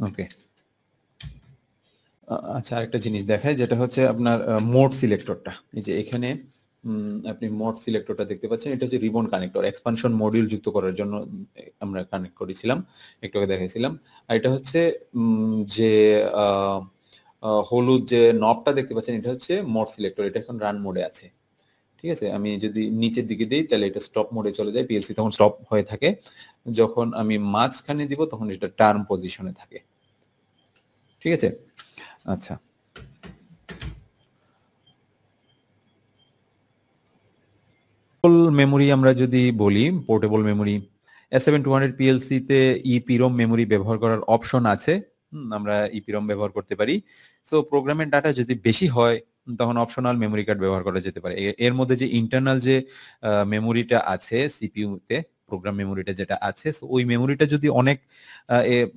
ওকে, আচ্ছা, আরেকটা জিনিস দেখায় যেটা হচ্ছে আপনার মোড সিলেক্টরটা। এই যে এখানে আপনি মোড সিলেক্টরটা দেখতে পাচ্ছেন, এটা হচ্ছে রিবন কানেক্টর, এক্সপানশন মডিউল যুক্ত করার জন্য আমরা কানেক্ট করেছিলাম, একটু আগে দেখাইছিলাম। আর এটা হচ্ছে যে হলুদ যে নবটা দেখতে পাচ্ছেন, এটা হচ্ছে মোড সিলেক্টর, এটা এখন রান মোডে আছে। ঠিক আছে, আমি যদি নিচের দিকে দিই তাহলে এটা স্টপ মোডে চলে যায়, পিএলসি তখন স্টপ হয়ে থাকে। যখন আমি মাঝখানে দিব তখন এটা টার্ম পজিশনে থাকে। ঠিক আছে, আচ্ছা। মেমোরি আমরা যদি বলি, পোর্টেবল মেমোরি S7200 PLC তে ইপিরম মেমোরি ব্যবহার করার অপশন আছে। আমরা ইপিরম ব্যবহার করতে পারি। সো প্রোগ্রামের ডাটা যদি বেশি হয় তখন অপশনাল মেমোরি কার্ড ব্যবহার করা যেতে পারে। এর মধ্যে যে ইন্টারনাল যে মেমোরিটা আছে সিপিইউ তে, প্রোগ্রাম মেমোরিটা যেটা আছে, সো ওই মেমোরিটা যদি অনেক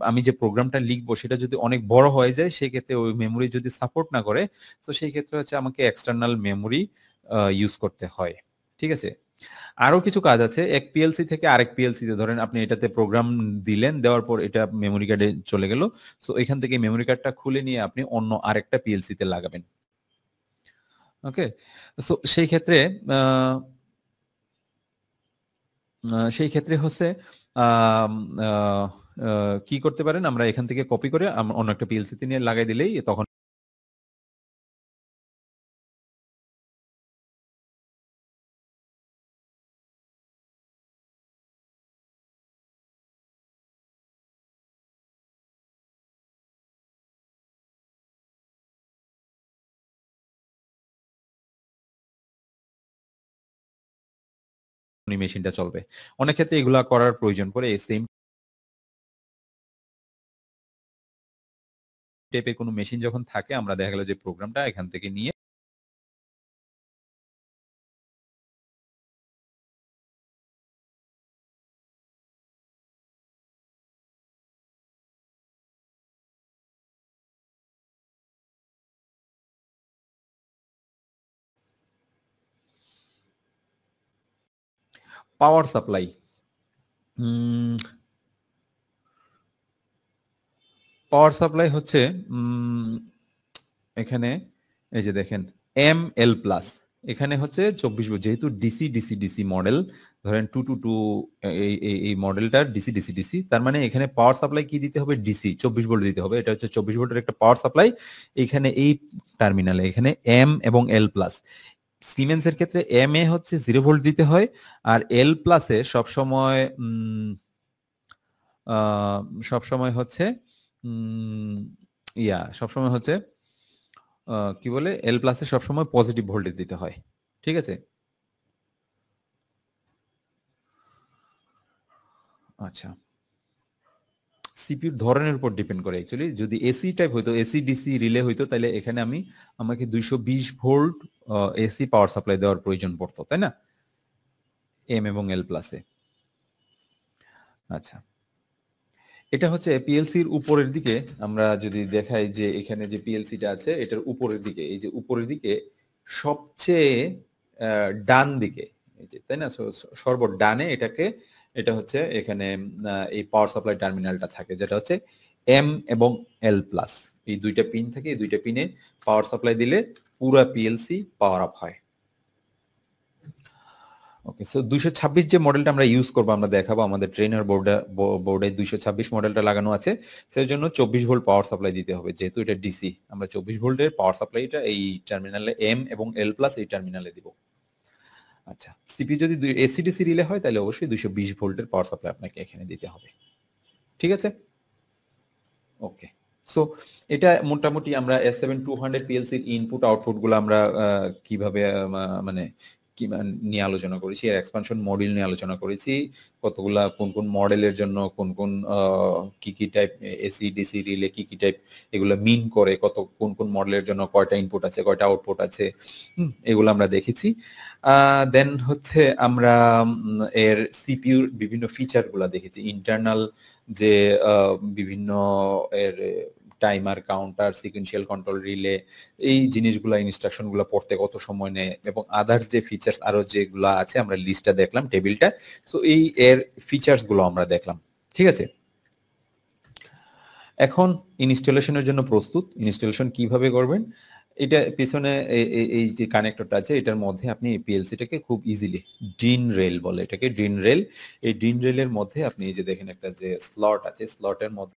আমি যে প্রোগ্রামটা লিখবো সেটা যদি অনেক বড় হয়ে যায়, সেই ক্ষেত্রে ওই মেমোরি যদি সাপোর্ট না করে, তো সেই ক্ষেত্রে হচ্ছে আমাকে এক্সটার্নাল মেমোরি ইউজ করতে হয়। ঠিক আছে, আরো কিছু কাজ আছে। এক পিএলসি থেকে আরেক পিএলসি তে, ধরেন আপনি এটাতে প্রোগ্রাম দিলেন, দেওয়ার পর এটা মেমোরি কার্ডে চলে গেল, সো এখান থেকে মেমোরি কার্ডটা খুলে নিয়ে আপনি অন্য আরেকটা পিএলসি তে লাগাবেন। ওকে, সো আহ, সেই ক্ষেত্রে হচ্ছে আম, আহ, কি করতে পারেন, আমরা এখান থেকে কপি করে অন্য একটা পিএলসি তে নিয়ে লাগাই দিলেই তখন মেশিনটা চলবে। অনেক ক্ষেত্রে এগুলা করার প্রয়োজন পড়ে, এই সেম টাইপের কোনো মেশিন যখন থাকে, আমরা দেখা গেল যে প্রোগ্রামটা এখান থেকে নিয়ে পাওয়ার সাপ্লাই, পাওয়ার সাপ্লাই হচ্ছে এখানে এই যে দেখেন ML প্লাস, এখানে হচ্ছে 24 ভোল্ট, যেহেতু ডিসি ডিসি ডিসি মডেল, ধরেন 222 এই মডেলটার ডিসি ডিসি ডিসি, তার মানে এখানে পাওয়ার সাপ্লাই কি দিতে হবে, ডিসি 24 ভোল্ট দিতে হবে। এটা হচ্ছে 24 ভোল্টের একটা পাওয়ার সাপ্লাই, এখানে এই টার্মিনালে এখানে M এবং L প্লাস। সিমেন্সের ক্ষেত্রে এম এ হচ্ছে 0 ভোল্ট দিতে হয়, আর এল প্লাসে সবসময় সবসময় হচ্ছে সবসময় হচ্ছে কি বলে, এল প্লাসে সবসময় পজিটিভ ভোল্টেজ দিতে হয়। ঠিক আছে, আচ্ছা সিপিইউর ধরনের উপর ডিপেন্ড করে অ্যাকচুয়ালি। যদি এসি টাইপ হইতো, এসি ডিসি রিলে হইতো, তাহলে এখানে আমাকে 220 ভোল্ট এসি পাওয়ার সাপ্লাই দেওয়ার প্রয়োজন পড়তো, তাই না, এম এবং এল প্লাসে। আচ্ছা, এটা হচ্ছে পিএলসির উপরের দিকে, আমরা যদি দেখাই যে এখানে যে পিএলসিটা আছে এটার উপরের দিকে, এই যে উপরের দিকে সবচেয়ে ডান দিকে, এই যে তাই না, সর্ব ডানে এটা হচ্ছে এখানে এই পাওয়ার সাপ্লাই টার্মিনালটা থাকে, যেটা হচ্ছে এম এবং এল প্লাস, এই দুইটা পিন থাকে, এই দুইটা পিনে পাওয়ার সাপ্লাই দিলে পুরো পিএলসি পাওয়ার আপ হয়। ওকে, সো 226 যে মডেলটা আমরা ইউজ করবো, আমরা দেখাবো আমাদের ট্রেনার বোর্ডে 226 মডেলটা লাগানো আছে, সেই জন্য 24 ভোল্ট পাওয়ার সাপ্লাই দিতে হবে, যেহেতু এটা ডিসি, আমরা 24 ভোল্টের পাওয়ার সাপ্লাইটা এই টার্মিনালে এম এবং এল প্লাস এই টার্মিনালে দিব। আচ্ছা, সিপি যদি এসিডিসি রিলে হয় তাহলে অবশ্যই 220 ভোল্টের পাওয়ার সাপ্লাই আপনাকে এখানে দিতে হবে। ঠিক আছে, ওকে। সো এটা মোটামুটি আমরা S7200 পিএলসির ইনপুট আউটপুট গুলো আমরা কিভাবে মানে নিয়ে আলোচনা করেছি, এর এক্সপানশন মডিউল নিয়ে আলোচনা করেছি, কতগুলা কোন কোন মডেলের জন্য কোন কোন কি টাইপ এসি ডিসি রিলে কি টাইপ এগুলো মিন করে, কোন কোন মডেলের জন্য কয়টা ইনপুট আছে কয়টা আউটপুট আছে, এগুলো আমরা দেখেছি। দেন হচ্ছে আমরা এর সিপিইউর বিভিন্ন ফিচার গুলা দেখেছি, ইন্টারনাল যে বিভিন্ন এর timer, counter, sequential control relay, এই জিনিসগুলো ইনস্ট্রাকশনগুলো পড়তে কত সময় নেয়, এবং আদার্স যে ফিচার্স আরো যেগুলো আছে আমরা লিস্টটা দেখলাম, টেবিলটা। সো এই এর ফিচার্স গুলো আমরা দেখলাম। ঠিক আছে, এখন ইনস্টলেশনের জন্য প্রস্তুত। ইনস্টলেশন কিভাবে করবেন, এটা পিছনে এই যে কানেক্টরটা আছে এটার মধ্যে আপনি পিএলসিটাকে খুব ইজিলি, ড্রিন রেল বলে এটাকে, ড্রিন রেল, এই ড্রিন রেলের মধ্যে আপনি এই যে দেখেন একটা যে স্লট আছে, স্লটের মধ্যে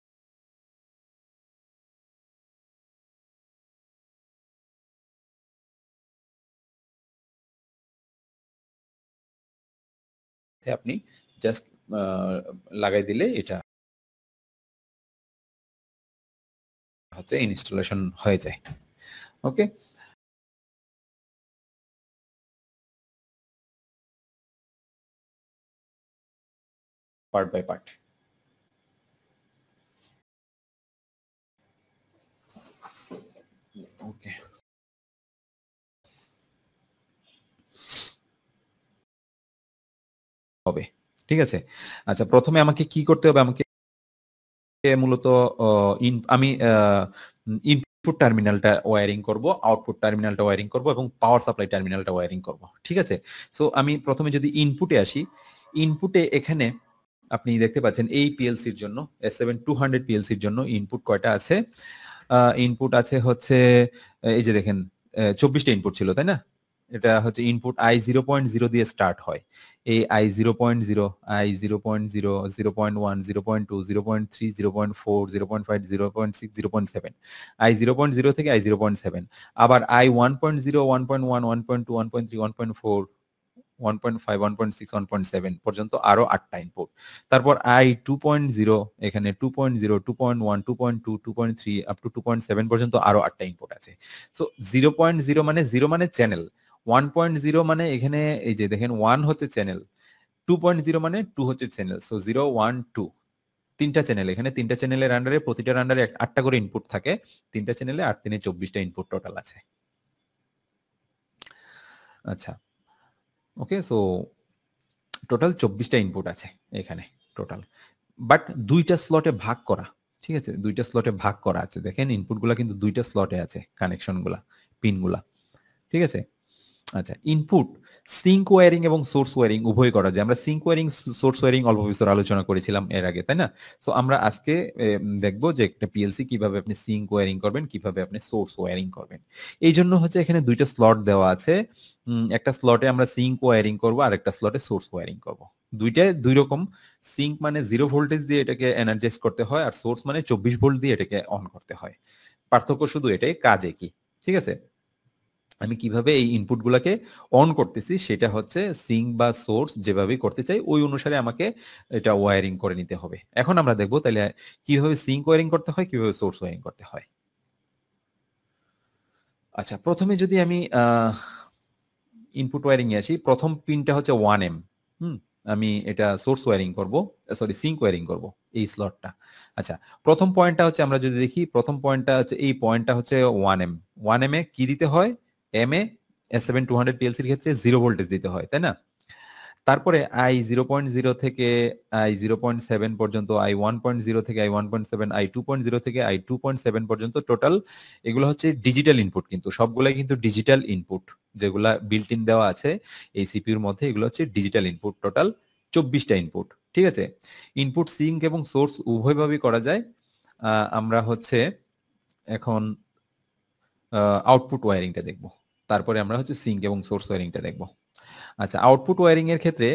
আপনি জাস্ট লাগাই দিলে এটা হচ্ছে ইনস্টলেশন হয়ে যায়। ওকে, পার্ট বাই পার্ট। ওকে, হবে, ঠিক আছে। আচ্ছা, প্রথমে আমাকে কি করতে হবে, আমাকে মূলত আমি ইনপুট টার্মিনালটা ওয়্যারিং করব, আউটপুট টার্মিনালটা ওয়্যারিং করব, এবং পাওয়ার সাপ্লাই টার্মিনালটা ওয়্যারিং করব। ঠিক আছে, সো আমি প্রথমে যদি ইনপুটে আসি, ইনপুটে এখানে আপনি দেখতে পাচ্ছেন এই পিএলসির জন্য, S7200 পিএলসির জন্য ইনপুট কয়টা আছে, ইনপুট আছে হচ্ছে এই যে দেখেন 24টা ইনপুট ছিল, তাই না, এটা হচ্ছে ইনপুট I0.0 দিয়ে স্টার্ট হয়, এই I0.0, I0.0, 0.1, 0.2, 0.3, 0.4, 0.5, 0.6, 0.7, I0.0 থেকে I0.7, আবার I1.0, 1.1, 1.2, 1.3, 1.4, 1.5, 1.6, 1.7 পর্যন্ত আরো 8টা ইনপুট। তারপর I2.0, এখানে 2.0, 2.1, 2.2, 2.3 আপ টু 2.7 পর্যন্ত আরো 8টা ইনপুট আছে। সো 0.0 মানে 0 মানে চ্যানেল, 1.0 মানে এখানে এই যে দেখেন 1 হচ্ছে চ্যানেল, 2.0 মানে 2 হচ্ছে চ্যানেল। সো 0, 1, 2 তিনটা চ্যানেল, এখানে তিনটা চ্যানেলের আন্ডারে, প্রতিটার আন্ডারে 8টা করে ইনপুট থাকে, তিনটা চ্যানেলে 8 3 24টা ইনপুট টোটাল আছে। আচ্ছা, ওকে, সো টোটাল 24টা ইনপুট আছে এখানে টোটাল, বাট দুইটা স্লটে ভাগ করা। ঠিক আছে, দুইটা স্লটে ভাগ করা আছে, দেখেন ইনপুটগুলা কিন্তু দুইটা স্লটে আছে, কানেকশনগুলা, পিনগুলা। ঠিক আছে, আচ্ছা, ইনপুট সিঙ্ক ওয়্যারিং এবং সোর্স ওয়্যারিং উভয় করা যায়। আমরা সিঙ্ক ওয়্যারিং সোর্স ওয়্যারিং অল্প বিস্তর আলোচনা করেছিলাম এর আগে, তাই না? সো আমরা আজকে দেখব যে একটা পিএলসি কিভাবে আপনি সিঙ্ক ওয়্যারিং করবেন, কিভাবে আপনি সোর্স ওয়্যারিং করবেন। এই জন্য হচ্ছে এখানে দুইটা স্লট দেওয়া আছে। একটা স্লটে আমরা সিঙ্ক ওয়্যারিং করব আর একটা স্লটে সোর্স ওয়্যারিং করব। দুইটায় দুই রকম। সিঙ্ক মানে 0 ভোল্টেজ দিয়ে এটাকে এনার্জাইজ করতে হয়, আর সোর্স মানে 24 ভোল্ট দিয়ে এটাকে অন করতে হয়। পার্থক্য শুধু এটাই, কাজ একই। ঠিক আছে? আমি কিভাবে এই ইনপুট গুলাকে অন করতেছি সেটা হচ্ছে সিঙ্ক বা সোর্স যেভাবে করতে চাই ওই অনুসারে আমাকে এটা ওয়্যারিং করে নিতে হবে। এখন আমরা দেখবো তাহলে কিভাবে সিঙ্ক ওয়্যারিং করতে হয়, কিভাবে সোর্স ওয়্যারিং করতে হয়। আচ্ছা, প্রথমে যদি আমি ইনপুট ওয়্যারিং এ আসি, প্রথম পিনটা হচ্ছে 1M। আমি এটা সোর্স ওয়্যারিং করব, সরি সিঙ্ক ওয়্যারিং করব এই স্লটটা। আচ্ছা, প্রথম পয়েন্টটা হচ্ছে আমরা যদি দেখি, প্রথম পয়েন্টটা হচ্ছে এই পয়েন্টটা হচ্ছে 1M। 1M এ কি দিতে হয়? এম এ S7200 PLC এর ক্ষেত্রে 0 ভোল্টেজ দিতে হয়, তাই না? তারপরে আই 0.0 থেকে আই 0.7 পর্যন্ত, আই 1.0 থেকে আই 1.7, আই 2.0 থেকে আই 2.7 পর্যন্ত টোটাল এগুলো হচ্ছে ডিজিটাল ইনপুট, কিন্তু সবগুলাই কিন্তু ডিজিটাল ইনপুট যেগুলা বিল্ট ইন দেওয়া আছে এই সিপিইউর মধ্যে, এগুলো হচ্ছে ডিজিটাল ইনপুট। টোটাল 24টা ইনপুট। ঠিক আছে? ইনপুট সিঙ্ক এবং সোর্স উভয়ভাবেই করা যায়। আমরা হচ্ছে এখন আউটপুট ওয়্যারিংটা দেখব, তারপরে আমরা হচ্ছে সিঙ্ক এবং সোর্স ওয়্যারিংটা দেখব। আচ্ছা, আউটপুট ওয়্যারিং এর ক্ষেত্রে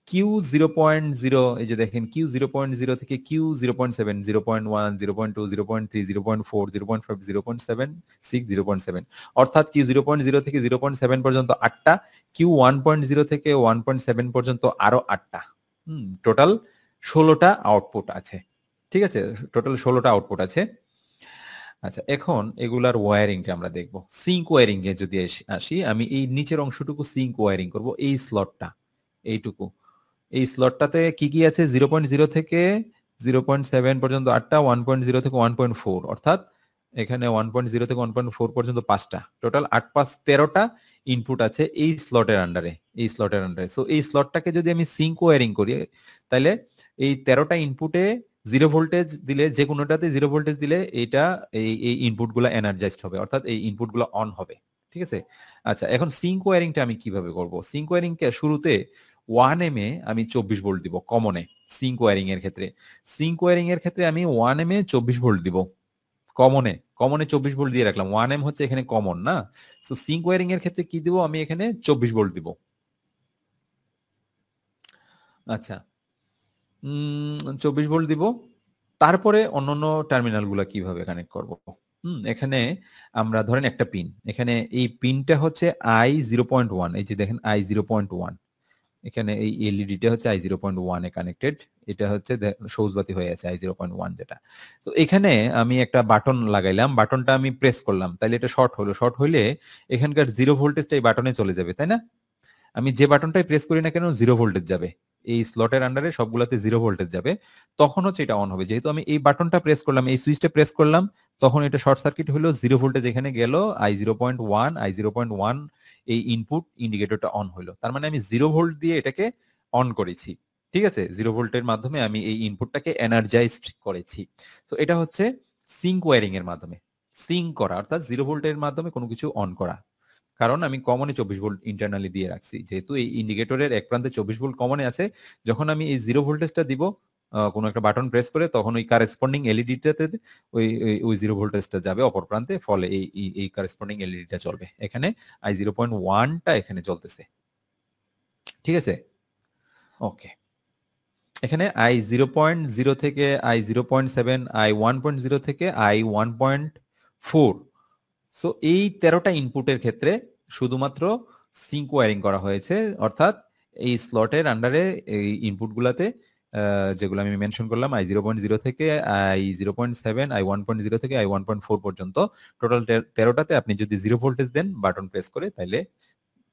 কিউ 0.0, এই যে দেখেন কিউ 0.0 থেকে কিউ 0.7, 0.1, 0.2, 0.3, 0.4, 0.5, 0.7, 6, 0.7, অর্থাৎ কিউ 0.0 থেকে 0.7 পর্যন্ত 8টা, কিউ 1.0 থেকে 1.7 পর্যন্ত আরো 8টা। টোটাল 16টা আউটপুট আছে। ঠিক আছে? টোটাল 16টা আউটপুট আছে। আচ্ছা, এখন এগুলার ওয়্যারিংটা আমরা দেখব। সিঙ্ক ওয়্যারিং এ যদি আসি, আমি এই নিচের অংশটুকু সিঙ্ক ওয়্যারিং করব, এই স্লটটা, এইটুকু। এই স্লটটাতে কি কি আছে? 0.0 থেকে 0.7 পর্যন্ত 8টা, 1.0 থেকে 1.4, অর্থাৎ এখানে 1.0 থেকে 1.4 পর্যন্ত 5টা, টোটাল 8 5 13টা ইনপুট আছে এই স্লটের আন্ডারে, এই স্লটের আন্ডারে। সো এই স্লটটাকে যদি আমি সিঙ্ক ওয়্যারিং করি, তাহলে এই 13টা ইনপুটে 0 ভোল্টেজ দিলে, যে কোনোটাতে 0 ভোল্টেজ দিলে এটা এই ইনপুট গুলা এনার্জাইজড হবে, অর্থাৎ এই ইনপুট গুলো অন হবে। ঠিক আছে? আচ্ছা, এখন সিঙ্ক ওয়্যারিংটা আমি কিভাবে করব? সিঙ্ক ওয়্যারিংকে শুরুতে 1M এ আমি 24 ভোল্ট দিব কমনে। সিঙ্ক ওয়্যারিং এর ক্ষেত্রে, সিঙ্ক ওয়্যারিং এর ক্ষেত্রে আমি 1M এ 24 ভোল্ট দিব কমনে। কমনে 24 ভোল্ট দিয়ে রাখলাম, 1M হচ্ছে এখানে কমন না। সো সিঙ্ক ওয়্যারিং এর ক্ষেত্রে কি দিব? আমি এখানে 24 ভোল্ট দিব। আচ্ছা, 24 ভোল্ট দিব। তারপরে অন্যান্য টার্মিনাল গুলা কিভাবে কানেক্ট করব? এখানে আমরা ধরেন একটা পিন, এখানে এই পিনটা হচ্ছে আই 0.1, এই যে দেখেন আই 0.1, এখানে এই এলইডিটা হচ্ছে আই 0.1 এ কানেক্টেড। এটা হচ্ছে সবুজবাতি হয়ে আছে আই 0.1 যেটা। তো এখানে আমি একটা বাটন লাগাইলাম, বাটনটা আমি প্রেস করলাম, তাহলে এটা শর্ট হলো। শর্ট হইলে এখানকার 0 ভোল্টেজটা এই বাটনে চলে যাবে, তাই না? আমি যে বাটনটাই প্রেস করি না কেন 0 ভোল্টেজ যাবে, এই স্লটের আন্ডারে সবগুলাতে 0 ভোল্টেজ যাবে, তখন হচ্ছে এটা অন হবে। যেহেতু আমি এই বাটনটা প্রেস করলাম, এই সুইচটা প্রেস করলাম, তখন এটা শর্ট সার্কিট হলো, 0 ভোল্টেজ এখানে গেল, আই 0.1, আই 0.1 এই ইনপুট ইন্ডিকেটরটা অন হলো। তার মানে আমি 0 ভোল্ট দিয়ে এটাকে অন করেছি। ঠিক আছে? 0 ভোল্টের মাধ্যমে আমি এই ইনপুটটাকে এনার্জাইজড করেছি। তো এটা হচ্ছে সিঙ্ক ওয়্যারিং এর মাধ্যমে সিঙ্ক করা, অর্থাৎ 0 ভোল্টের মাধ্যমে কোনো কিছু অন করা। কারণ আমি কমনে 24 ভোল্ট ইন্টারনালি দিয়ে রাখছি, যেহেতু এই ইন্ডিকেটরের এক প্রান্তে 24 ভোল্ট কমনে আছে। যখন আমি এই 0 ভোল্টেজটা দিব কোনো একটা বাটন প্রেস করে, তখন ওই কারেসপন্ডিং এলইডিটাতে ওই 0 ভোল্টেজটা যাবে অপর প্রান্তে, ফলে এই কারেসপন্ডিং এলইডিটা চলবে। এখানে আই 0.1টা এখানে চলতেছে। ঠিক আছে? ওকে, এখানে আই 0.0 থেকে আই 0.7, আই 1.0 থেকে আই 1.4। সো এই 13টা ইনপুটের ক্ষেত্রে শুধুমাত্র সিঙ্ক ওয়্যারিং করা হয়েছে, অর্থাৎ এই স্লটের আন্ডারে এই ইনপুট গুলাতে যেগুলো আমি মেনশন করলাম, আই 0.0 থেকে আই 0.7, আই 1.0 থেকে আই 1.4 পর্যন্ত, টোটাল 13টাতে আপনি যদি 0 ভোল্টেজ দেন বাটন প্রেস করে, তাইলে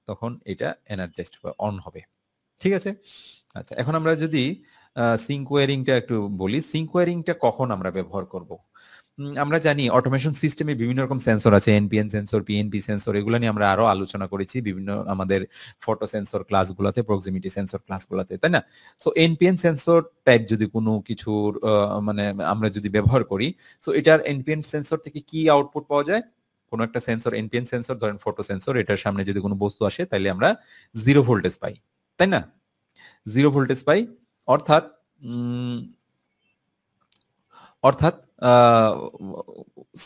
তখন এটা এনার্জাইজড অন হবে। ঠিক আছে? আচ্ছা, এখন আমরা যদি সিঙ্ক ওয়্যারিংটা একটু বলি, সিঙ্ক ওয়্যারিংটা কখন আমরা ব্যবহার করব? আমরা জানি অটোমেশন সিস্টেমে বিভিন্ন রকম সেন্সর আছে, এনপিএন সেন্সর, পিএনপি সেন্সর, এগুলো নিয়ে আমরা আরো আলোচনা করেছি বিভিন্ন আমাদের ফটো সেন্সর ক্লাসগুলোতে, প্রক্সিমিটি সেন্সর ক্লাসগুলোতে, তাই না? সো এনপিএন সেন্সর টাইপ যদি কোনো কিছুর মানে আমরা যদি ব্যবহার করি, সো এটার এনপিএন সেন্সর থেকে কি আউটপুট পাওয়া যায়? কোনো একটা সেন্সর এনপিএন সেন্সর ধরেন ফটো সেন্সর, এটার সামনে যদি কোনো বস্তু আসে তাহলে আমরা 0 ভোল্টেজ পাই, তাই না? 0 ভোল্টেজ পাই, অর্থাৎ অর্থাৎ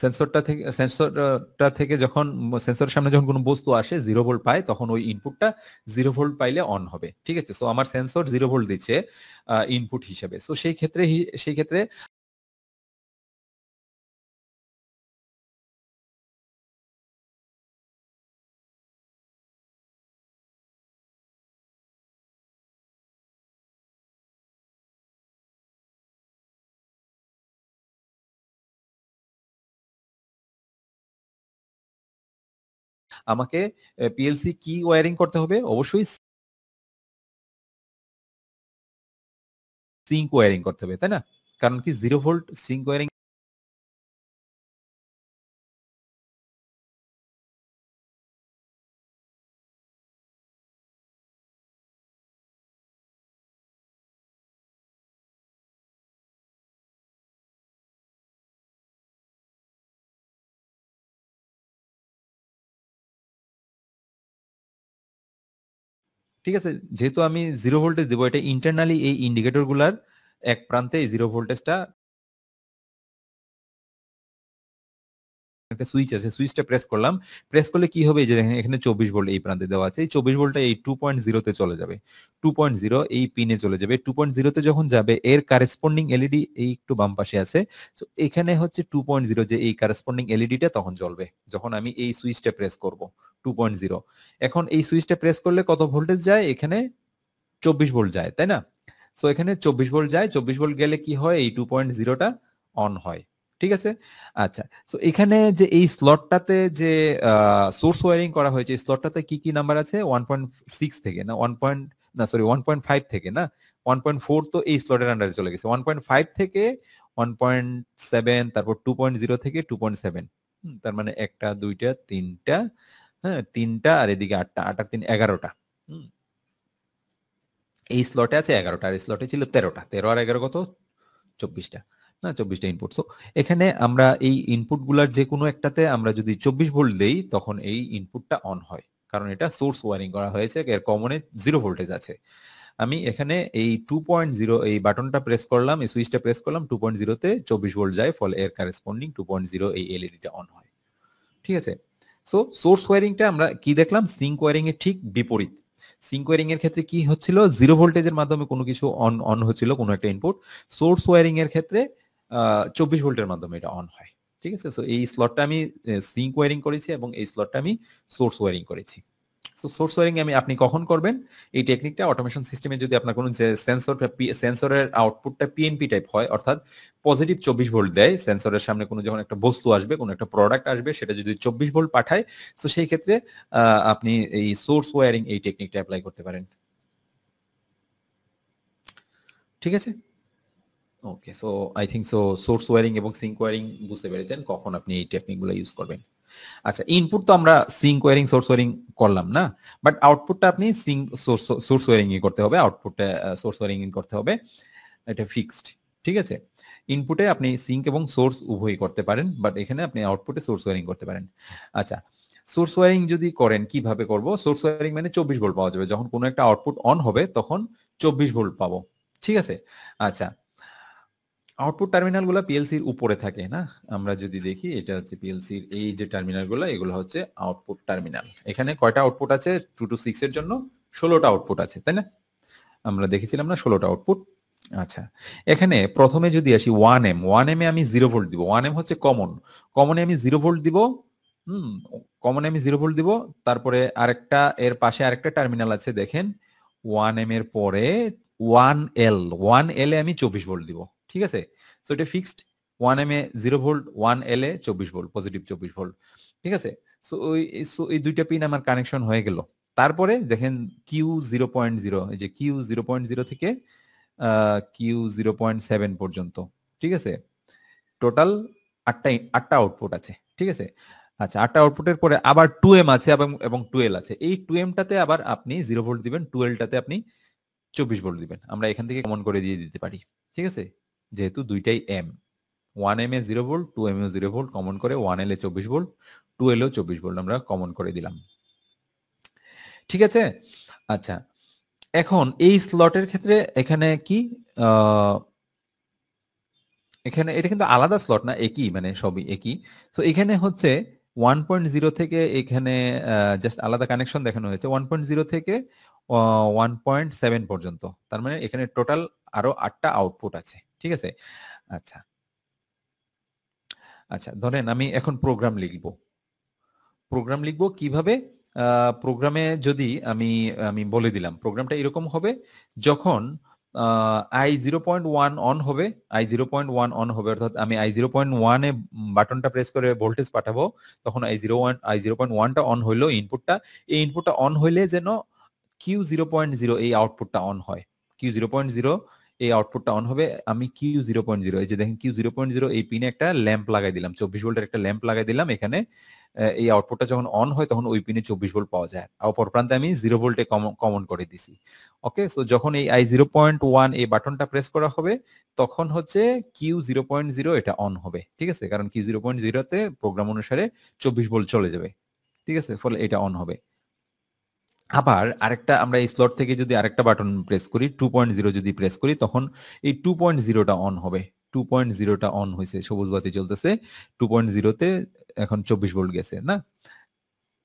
সেন্সরটা থেকে যখন সেন্সরের সামনে যখন কোনো বস্তু আসে 0 ভোল্ট পায়, তখন ওই ইনপুটটা 0 ভোল্ট পাইলে অন হবে। ঠিক আছে, সো আমার সেন্সর 0 ভোল্ট দিচ্ছে ইনপুট হিসেবে। সো সেই ক্ষেত্রে আমাকে পিএলসি কি ওয়্যারিং করতে হবে? অবশ্যই সিঙ্ক ওয়্যারিং করতে হবে, তাই না? কারণ কি 0 ভোল্ট সিঙ্ক ওয়্যারিং ঠিক আছে, যেহেতু আমি 0 ভোল্টেজ দেবো, এটা ইন্টারনালি এই ইন্ডিকেটর গুলার এক প্রান্তে এই 0 ভোল্টেজটা একটা সুইচ আছে, সুইচটা প্রেস করলাম, প্রেস করলে কি হবে? এই যে দেখেন এখানে 24 ভোল্ট এই প্রান্তে দেওয়া আছে, এই 24 ভোল্টটা এই 2.0 তে চলে যাবে, 2.0 এই পিনে চলে যাবে। 2.0 তে যখন যাবে এর কারেসপন্ডিং এলইডি এই একটু বাম পাশে আছে, তো এখানে হচ্ছে 2.0 যে এই কারেসপন্ডিং এলইডিটা তখন জ্বলবে যখন আমি এই সুইচটা প্রেস করব 2.0। এখন এই সুইচটা প্রেস করলে কত ভোল্টেজ যায়? এখানে 24 ভোল্ট যায়, তাই না? সো এখানে 24 ভোল্ট যায়, 24 ভোল্ট গেলে কি হয়? এই 2.0টা অন হয়। ঠিক আছে, আচ্ছা। সো এখানে যে এই স্লটটাতে যে সোর্স ওয়্যারিং করা হয়েছে, এই স্লটটাতে কি কি নাম্বার আছে? 1.6 থেকে না 1. না সরি 1.5 থেকে না 1.4, তো এই স্লটের আন্ডারে চলে গেছে। 1.5 থেকে 1.7, তারপর 2.0 থেকে 2.7, তার মানে একটা দুইটা তিনটা, হ্যাঁ তিনটা, আর এদিকে আটটা, আট আর তিন 11টা। এই স্লটে আছে 11টা, আর স্লটে ছিল 13টা, 13 আর 11 কত? 24টা, না 24টা ইনপুট। সো এখানে আমরা এই ইনপুট গুলার যে কোনো একটাতে আমরা যদি 24 ভোল্ট দেই, তখন এই ইনপুটটা অন হয়, কারণ এটা সোর্স ওয়্যারিং করা হয়েছে, এর কমনে 0 ভোল্টেজ আছে। আমি এখানে এই 2.0 এই বাটনটা প্রেস করলাম, এই সুইচটা প্রেস করলাম, 2.0 তে 24 ভোল্ট যায়, ফলে এর কারেসপন্ডিং 2.0 এই এলইডিটা অন হয়। ঠিক আছে, সো সোর্স ওয়্যারিংটা আমরা কি দেখলাম? সিঙ্ক ওয়্যারিং এর ঠিক বিপরীত। সিঙ্ক ওয়্যারিং এর ক্ষেত্রে কি হচ্ছিল? 0 ভোল্টেজের মাধ্যমে কোনো কিছু অন অন হচ্ছিল, কোনো একটা ইনপুট। সোর্স ওয়্যারিং এর ক্ষেত্রে 24 ভোল্টের মাধ্যমে এটা অন হয়। ঠিক আছে, সো এই স্লটটা আমি সিঙ্ক ওয়্যারিং করেছি এবং এই স্লটটা আমি সোর্স ওয়্যারিং করেছি। সো সোর্স ওয়্যারিং আপনি কখন করবেন এই টেকনিকটা? অটোমেশন সিস্টেমে যদি আপনার কোনো যে সেন্সরের আউটপুটটা পিএনপি টাইপ হয়, অর্থাৎ পজিটিভ 24 ভোল্ট দেয়, সেন্সরের সামনে কোনো যখন একটা বস্তু আসবে, কোনো একটা প্রোডাক্ট আসবে, সেটা যদি 24 ভোল্ট পাঠায়, সো সেই ক্ষেত্রে আপনি এই সোর্স ওয়্যারিং এই টেকনিকটা অ্যাপ্লাই করতে পারেন। ঠিক আছে, okay. So I think so source wiring এবং সিঙ্ক ওয়্যারিং বুঝতে পেরেছেন কখন আপনি এই টেকনিকগুলো ইউজ করবেন। আচ্ছা, ইনপুট তো আমরা সিঙ্ক ওয়্যারিং সোর্স ওয়্যারিং করলাম না, বাট আউটপুটটা আপনি সিঙ্ক সোর্স ওয়্যারিং করতে হবে, আউটপুটটা সোর্স ওয়্যারিং করতে হবে, এটা ফিক্সড। ঠিক আছে, ইনপুটে আপনি সিঙ্ক এবং সোর্স উভয়ই করতে পারেন, বাট এখানে আপনি আউটপুটে সোর্স ওয়্যারিং করতে পারেন। আচ্ছা, সোর্স ওয়্যারিং যদি করেন কিভাবে করব? সোর্স ওয়্যারিং মানে 24 ভোল্ট পাওয়া যাবে, যখন কোনো একটা আউটপুট অন হবে তখন 24 ভোল্ট পাবো। ঠিক আছে, আচ্ছা। আউটপুট টার্মিনালগুলো পিএলসির উপরে থাকে না? আমরা যদি দেখি, এটা হচ্ছে পিএলসির এই যে টার্মিনালগুলো, এগুলো হচ্ছে আউটপুট টার্মিনাল। এখানে কয়টা আউটপুট আছে? 2 to 6 এর জন্য 16টা আউটপুট আছে, তাই না? আমরা দেখেছিলাম না 16টা আউটপুট। আচ্ছা, এখানে প্রথমে যদি আসি 1M, 1M এ আমি 0 ভোল্ট দিব। 1M হচ্ছে কমন, কমনে আমি 0 ভোল্ট দিব। কমনে আমি 0 ভোল্ট দিব। তারপরে আরেকটা এর পাশে আরেকটা টার্মিনাল আছে, দেখেন 1M এর পরে 1L, 1L এ আমি 24 ভোল্ট দিব। ঠিক আছে, সো এটা ফিক্সড। 1M এ 0 ভোল্ট, 1L এ 24 ভোল্ট, পজিটিভ 24 ভোল্ট। ঠিক আছে, সো এই দুইটা পিন আমার কানেকশন হয়ে গেল। তারপরে দেখেন Q0.0, এই যে Q0.0 থেকে Q0.7 পর্যন্ত। ঠিক আছে, টোটাল আটটা আউটপুট আছে। ঠিক আছে, আচ্ছা, 8টা আউটপুটের পরে আবার 2M আছে এবং 12 আছে। এই 2M টাতে আবার আপনি 0 ভোল্ট দিবেন, 12টাতে আপনি 24 ভোল্ট দিবেন। আমরা এখান থেকে কমন করে দিয়ে দিতে পারি। ঠিক আছে, যেহেতু দুইটাই M. 1 mA 0 volt, 2 mA 0 volt common করে 1L এ 24 ভোল্ট, 2L এও 24 ভোল্ট আমরা কমন করে দিলাম। ঠিক আছে? আচ্ছা, এখন এই স্লটের ক্ষেত্রে এখানে কি এখানে এটা কিন্তু আলাদা স্লট না, একই, মানে সবই একই। সো এখানে হচ্ছে 1.0 থেকে এখানে জাস্ট আলাদা কানেকশন দেখানো হয়েছে 1.0 থেকে 1.7 পর্যন্ত। তার মানে এখানে টোটাল আরো 8টা আউটপুট আছে। ঠিক আছে? আচ্ছা আচ্ছা, ধরেন আমি এখন প্রোগ্রাম লিখব। প্রোগ্রাম লিখব কিভাবে? প্রোগ্রামে যদি আমি আমি বলে দিলাম প্রোগ্রামটা এরকম হবে, যখন i 0.1 অন হবে, i 0.1 অন হবে, অর্থাৎ আমি i 0.1 এ বাটনটা প্রেস করে ভোল্টেজ পাঠাবো, তখন i 0.1টা অন হইলো ইনপুটটা। এই ইনপুটটা অন হইলে যেন Q 0.0 এই আউটপুটটা অন হয়। Q 0.0 এই আউটপুটটা অন হবে। আমি Q 0.0, এই যে দেখেন Q 0.0 এই পিনে একটা ল্যাম্প লাগাই দিলাম, 24 ভোল্টের একটা ল্যাম্প লাগাই দিলাম এখানে। এই আউটপুটটা যখন অন হয় তখন ওই পিনে 24 ভোল্ট পাওয়া যায়। অপর প্রান্তে আমি 0 ভোল্টে কমন করে দিছি। ওকে, সো যখন এই i 0.1 এই বাটনটা প্রেস করা হবে তখন হচ্ছে Q 0.0 এটা অন হবে। ঠিক আছে? কারণ Q 0.0 তে প্রোগ্রাম অনুসারে 24 ভোল্ট চলে যাবে। ঠিক আছে? ফলে এটা অন হবে। আবার আরেকটা আমরা এই স্লট থেকে যদি আরেকটা বাটন প্রেস করি 2.0 যদি প্রেস করি তখন এই 2.0টা অন হবে। 2.0টা অন হয়েছে, সবুজ বাতি জ্বলতেছে। 2.0তে এখন 24 ভোল্ট গেছে না?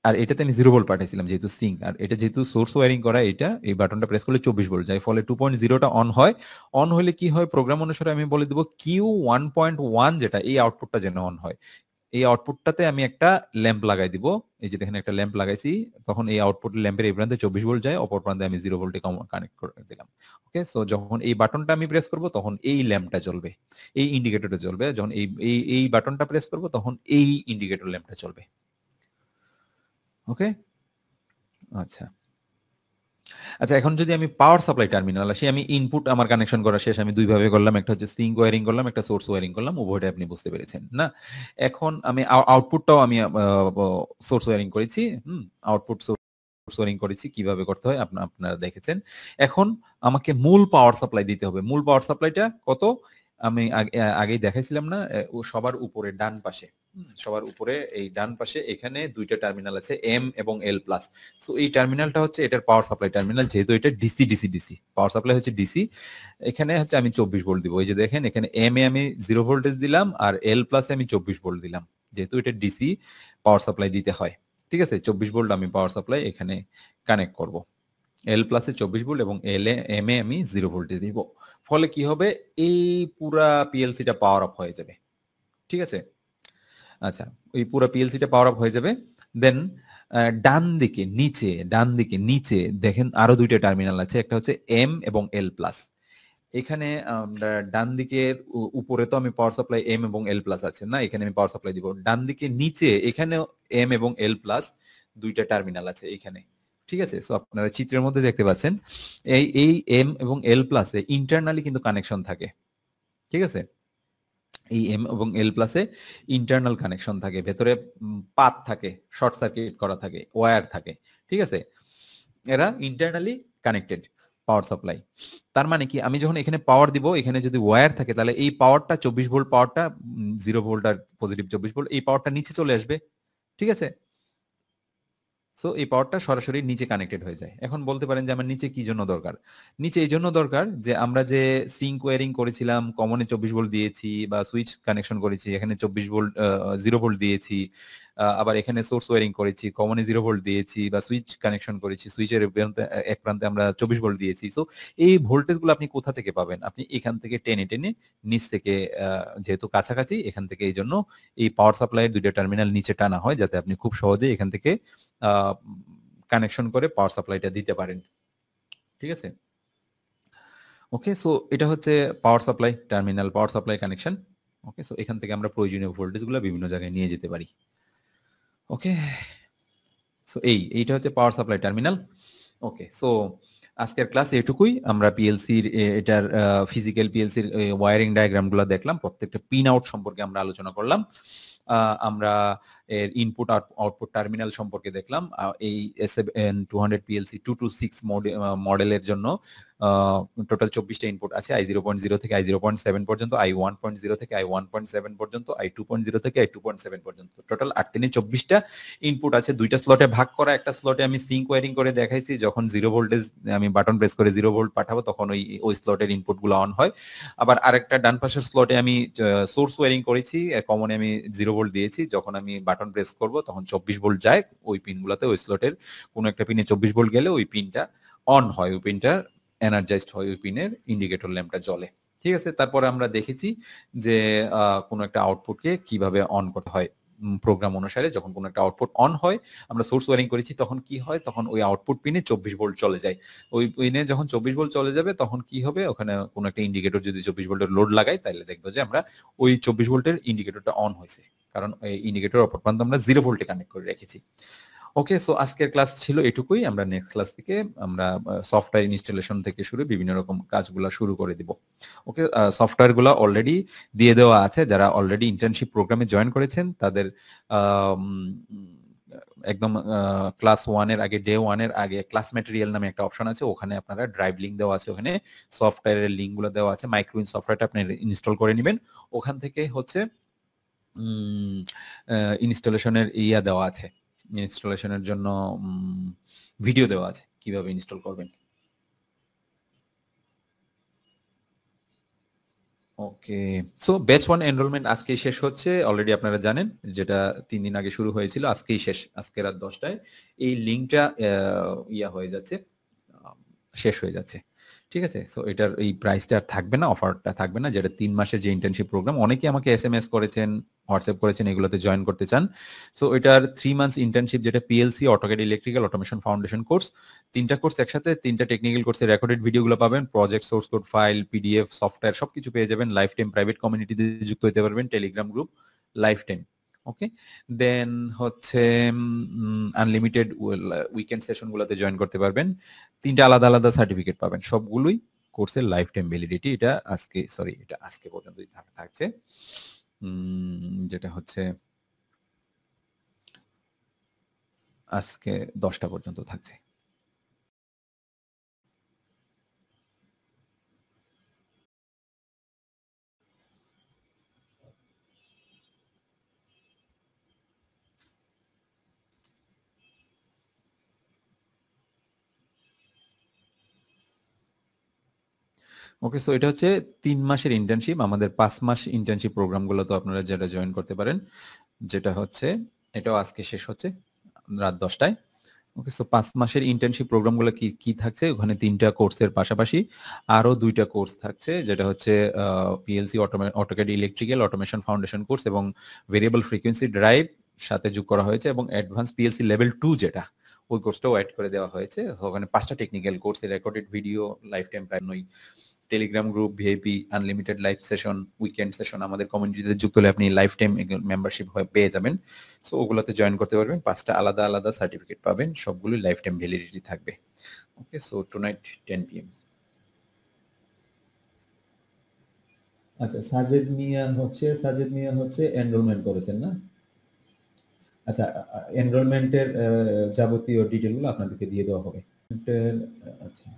আর এটাতে আমি 0 ভোল্ট পাঠাইছিলাম যেহেতু সিঙ্ক, আর এটা যেহেতু সোর্স ওয়্যারিং করা, এটা এই বাটনটা প্রেস করলে 24 ভোল্ট যায়, ফলে 2.0টা অন হয়। অন হলে কি হয়, প্রোগ্রাম অনুসারে আমি বলে দেব Q 1.1 যেটা এই আউটপুটটা যেন অন হয়। এই আউটপুটটাতে আমি একটা ল্যাম্প লাগাই দিব। এই যে দেখেন একটা ল্যাম্প লাগাইছি, তখন এই আউটপুট ল্যাম্পের এই প্রান্তে 24 ভোল্ট যায়, অপর প্রান্তে আমি 0 ভোল্টে কানেক্ট করে দিলাম। ওকে, সো যখন এই বাটনটা আমি প্রেস করব তখন এই ল্যাম্পটা জ্বলবে, এই ইন্ডিকেটরটা জ্বলবে। যখন এই বাটনটা প্রেস করব তখন এই ইন্ডিকেটর ল্যাম্পটা জ্বলবে। ওকে, আচ্ছা আচ্ছা, এখন যদি আমি পাওয়ার সাপ্লাই টার্মিনাল আসি, আমি ইনপুট আমার কানেকশন করা শেষ, আমি দুই ভাবে করলাম, একটা হচ্ছে সিঙ্ক ওয়্যারিং করলাম, একটা সোর্স ওয়্যারিং করলাম, উভয়টা আপনি বুঝতে পেরেছেন না? এখন আমি আউটপুটটাও আমি সোর্স ওয়্যারিং করেছি। আউটপুট সোর্স ওয়্যারিং করেছি, কিভাবে করতে হয় আপনারা দেখেছেন। এখন আমাকে মূল পাওয়ার সাপ্লাই দিতে হবে। মূল পাওয়ার সাপ্লাইটা কত আমি আগেই দেখাইছিলাম না? ও সবার উপরে ডান পাশে, সবার উপরে এই ডান পাশে এখানে দুইটা টার্মিনাল আছে, এম এবং এল প্লাস। সো এই টার্মিনালটা হচ্ছে এটার পাওয়ার সাপ্লাই টার্মিনাল, যেহেতু এটা DC DC DC power supply হচ্ছে ডিসি। এখানে হচ্ছে আমি 24 ভোল্ট দিব। এই যে দেখেন এখানে এম এ আমি 0 ভোল্টেজ দিলাম আর এল প্লাসে আমি 24 ভোল্ট দিলাম, যেহেতু এটা ডিসি পাওয়ার সাপ্লাই দিতে হয়। ঠিক আছে? 24 ভোল্ট আমি পাওয়ার সাপ্লাই এখানে কানেক্ট করব। এল প্লাসে 24 ভোল্ট এবং এম এ আমি 0 ভোল্টেজ দিব। ফলে কি হবে, এই পুরা পিএলসিটা পাওয়ার অফ হয়ে যাবে। ঠিক আছে? আচ্ছা, ওই পুরো পিএলসিটা পাওয়ার অফ হয়ে যাবে। দেন ডান দিকে নিচে দেখেন আরো দুইটা টার্মিনাল আছে, একটা হচ্ছে এম এবং এল প্লাস। এখানে আমরা ডান দিকের উপরে তো আমি পাওয়ার সাপ্লাই এম এবং এল প্লাস আছে না, এখানে আমি পাওয়ার সাপ্লাই দিব। ডান দিকে নিচে এখানেও এম এবং এল প্লাস দুইটা টার্মিনাল আছে এখানে। ঠিক আছে? সো আপনারা চিত্রের মধ্যে দেখতে পাচ্ছেন এই এম এবং এল প্লাসে ইন্টারনালি কিন্তু কানেকশন থাকে। ঠিক আছে? এই এম এবং এল প্লাসে ইন্টারনাল কানেকশন থাকে, ভেতরে পাত থাকে, শর্ট সার্কিট করা থাকে, ওয়্যার থাকে। ঠিক আছে? এরা ইন্টারনালি কানেক্টেড পাওয়ার সাপ্লাই। তার মানে কি, আমি যখন এখানে পাওয়ার দিব, এখানে যদি ওয়্যার থাকে তাহলে এই পাওয়ারটা 24 ভোল্ট পাওয়ারটা 0 ভোল্ট আর পজিটিভ 24 ভোল্ট এই পাওয়ারটা নিচে চলে আসবে। ঠিক আছে? সো এই পাওয়ারটা সরাসরি নিচে কানেক্টেড হয়ে যায়। এখন বলতে পারেন যে আমার নিচে কি জন্য দরকার? নিচে এই জন্য দরকার যে আমরা যে সিঙ্ক ওয়্যারিং করেছিলাম, কমনে 24 ভোল্ট দিয়েছি বা সুইচ কানেকশন করেছি, এখানে 24 ভোল্ট 0 ভোল্ট দিয়েছি। আবার এখানে সোর্স ওয়্যারিং করেছি, কমনে 0 ভোল্ট দিয়েছি বা সুইচ কানেকশন করেছি, সুইচের এক প্রান্তে আমরা 24 ভোল্ট দিয়েছি। সো এই ভোল্টেজগুলো আপনি কোথা থেকে পাবেন? আপনি এখান থেকে টেনে টেনে নিচ থেকে, যেহেতু কাছাকাছি, এখান থেকে এই জন্য এই পাওয়ার সাপ্লাইয়ের দুইটা টার্মিনাল নিচে টানা হয়, যাতে আপনি খুব সহজে এখান থেকে কানেকশন করে পাওয়ার সাপ্লাইটা দিতে পারেন। ঠিক আছে? ওকে, সো এটা হচ্ছে power supply terminal, power supply connection. Okay, so এখান থেকে আমরা প্রয়োজনীয় ভোল্টেজগুলো বিভিন্ন জায়গায় নিয়ে যেতে পারি। ওকে, সো এইটা হচ্ছে পাওয়ার সাপ্লাই টার্মিনাল। ওকে, সো আজকের ক্লাস এটুকুই। আমরা পিএলসির এটার ফিজিক্যাল পিএলসির ওয়্যারিং ডায়াগ্রামগুলো দেখলাম, প্রত্যেকটা পিন আউট সম্পর্কে আমরা আলোচনা করলাম। আমরা এর ইনপুট আউটপুট টার্মিনাল সম্পর্কে দেখলাম। এই S7 200 PLC 226 মডেলের জন্য টোটাল 24টা ইনপুট আছে, i0.0 থেকে i0.7 পর্যন্ত, i1.0 থেকে i1.7 পর্যন্ত, i2.0 থেকে i2.7 পর্যন্ত, টোটাল 8 3 24টা ইনপুট আছে। দুইটা স্লটে ভাগ করা, একটা স্লটে আমি সিঙ্ক ওয়্যারিং করে দেখাইছি, যখন 0 ভোল্টেজ আমি বাটন প্রেস করে 0 ভোল্ট পাঠাবো তখন ওই স্লটের ইনপুটগুলো অন হয়। আবার আরেকটা ডান পাশের স্লটে আমি সোর্স ওয়্যারিং করেছি, কমনে আমি 0 ভোল্ট দিয়েছি, যখন আমি বাটন প্রেস করব তখন 24 ভোল্ট যায় ওই পিনগুলোতে, ওই স্লটের কোনো একটা পিনে 24 ভোল্ট গেলে ওই পিনটা অন হয়, ওই পিনটা এনার্জাইজড হয়, ওই পিনের ইন্ডিকেটর ল্যাম্পটা জ্বলে। ঠিক আছে, তারপরে আমরা দেখেছি যে কোনো একটা আউটপুটকে কিভাবে অন করতে হয় প্রোগ্রাম অনুসারে। যখন কোনো একটা আউটপুট অন হয়, আমরা সোর্স ওয়্যারিং করেছি, তখন কি হয়, তখন ওই আউটপুট পিনে 24 ভোল্ট চলে যায়। ওই পিনে যখন 24 ভোল্ট চলে যাবে তখন কি হবে, ওখানে কোনো একটা ইন্ডিকেটর যদি 24 ভোল্টের লোড লাগাই তাহলে দেখবো যে আমরা ওই 24 ভোল্টের ইন্ডিকেটরটা অন হয়েছে, কারণ এই ইন্ডিকেটর অপর প্রান্ত আমরা 0 ভোল্টে কানেক্ট করে রেখেছি। ওকে, সো আজকের ক্লাস ছিল এটুকুই। আমরা নেক্সট ক্লাস থেকে আমরা সফটওয়্যার ইনস্টলেশন থেকে বিভিন্ন রকম কাজগুলো শুরু করে দিব। ওকে, সফটওয়্যারগুলো অলরেডি দিয়ে দেওয়া আছে, যারা অলরেডি ইন্টার্নশিপ প্রোগ্রামে জয়েন করেছেন তাদের একদম ক্লাস 1 এর আগে, ডে 1 এর আগে ক্লাস ম্যাটেরিয়াল নামে একটা অপশন আছে, ওখানে আপনারা ড্রাইভ লিংক দেওয়া আছে, ওখানে সফটওয়্যারের লিংকগুলো দেওয়া আছে, মাইক্রোইন সফটওয়্যারটা আপনি ইনস্টল করে নেবেন। ওখান থেকে হচ্ছে ইনস্টলেশনের দেওয়া আছে, ইনস্টলেশনের জন্য ভিডিও দেওয়া আছে কিভাবে ইনস্টল করবেন। ওকে, সো ব্যাচ 1 এনরোলমেন্ট আজকেই শেষ হচ্ছে, অলরেডি আপনারা জানেন, যেটা 3 দিন আগে শুরু হয়েছিল, আজকেই শেষ, আজকে রাত 10টায় এই লিংকটা হয়ে যাচ্ছে, শেষ হয়ে যাচ্ছে। ঠিক আছে, সো এটার এই প্রাইসটা আর থাকবে না, অফারটা থাকবে না, যেটা 3 মাসের যে ইন্টার্নশিপ প্রোগ্রাম। অনেকে আমাকে SMS করেছেন, হোয়াটসঅ্যাপ করেছেন, এগুলোতে জয়েন করতে চান। সো এটার 3 মান্থস ইন্টার্নশিপ, যেটা PLC, AutoCAD, electrical, automation foundation course, 3টা কোর্স একসাথে, 3টা টেকনিক্যাল কোর্সের রেকর্ডেড ভিডিওগুলো পাবেন, project, source code file, PDF, software সবকিছু পেয়ে যাবেন। লাইফ টাইম প্রাইভেট কমিউনিটিতে যুক্ত হতে পারবেন, টেলিগ্রাম গ্রুপ লাইফ টাইম। ওকে, দেন হচ্ছে আনলিমিটেড উইকেন্ড সেশনগুলোতে জয়েন করতে পারবেন। 3টা আলাদা আলাদা সার্টিফিকেট পাবেন, সবগুলোই কোর্সের লাইফ টাইম ভ্যালিডিটি। এটা আজকে পর্যন্তই থাকছে, যেটা হচ্ছে আজকে 10টা পর্যন্ত থাকছে। ওকে, সো এটা হচ্ছে 3 মাসের ইন্টার্নশিপ। আমাদের 5 মাস ইন্টার্নশিপ প্রোগ্রামগুলো তো আপনারা যেটা জয়েন করতে পারেন, যেটা হচ্ছে এটাও আজকে শেষ হচ্ছে রাত 10টায়। ওকে, সো 5 মাসের ইন্টার্নশিপ প্রোগ্রামগুলো কি কি থাকছে, ওখানে 3টা কোর্সের পাশাপাশি আরো 2টা কোর্স থাকছে, যেটা হচ্ছে PLC, AutoCAD, electrical, automation foundation course এবং ভেরিয়েবল ফ্রিকোয়েন্সি ড্রাইভ সাথে যোগ করা হয়েছে, এবং অ্যাডভান্স PLC লেভেল 2 যেটা, ওই কোর্সটাও অ্যাড করে দেওয়া হয়েছে। ওখানে 5টা টেকনিক্যাল কোর্সের recorded video, life time prime, Telegram group, VIP, unlimited live session, weekend session, আমাদের কমিউনিটিতে যুক্ত হলে আপনি লাইফ টাইম মেম্বারশিপ হয়ে পেয়ে যাবেন। সো ওগুলোতে জয়েন করতে পারবেন, 5টা আলাদা আলাদা সার্টিফিকেট পাবেন, সবগুলোই লাইফ টাইম ভ্যালিডিটি থাকবে। ওকে, সো টুনাইট 10 PM। আচ্ছা, সাজেদ মিয়া হচ্ছে এনরোলমেন্ট করেছেন না? আচ্ছা, এনরোলমেন্টের যাবতীয় ডিটেলগুলো আপনাদেরকে দিয়ে দেওয়া হবে। আচ্ছা,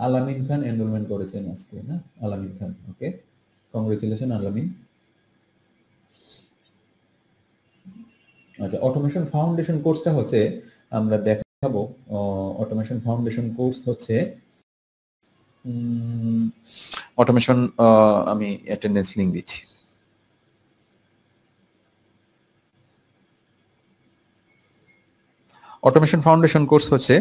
আলামিন খান এনরোলমেন্ট করেছেন আজকে না? আলামিন খান, ওকে, কংগ্রেচুলেশন আলামিন। আচ্ছা, অটোমেশন ফাউন্ডেশন কোর্সটা হচ্ছে আমরা দেখাবো। অটোমেশন ফাউন্ডেশন কোর্স হচ্ছে অটোমেশন, আমি অ্যাটেন্ডেন্স লিংক দিচ্ছি। অটোমেশন ফাউন্ডেশন কোর্স হচ্ছে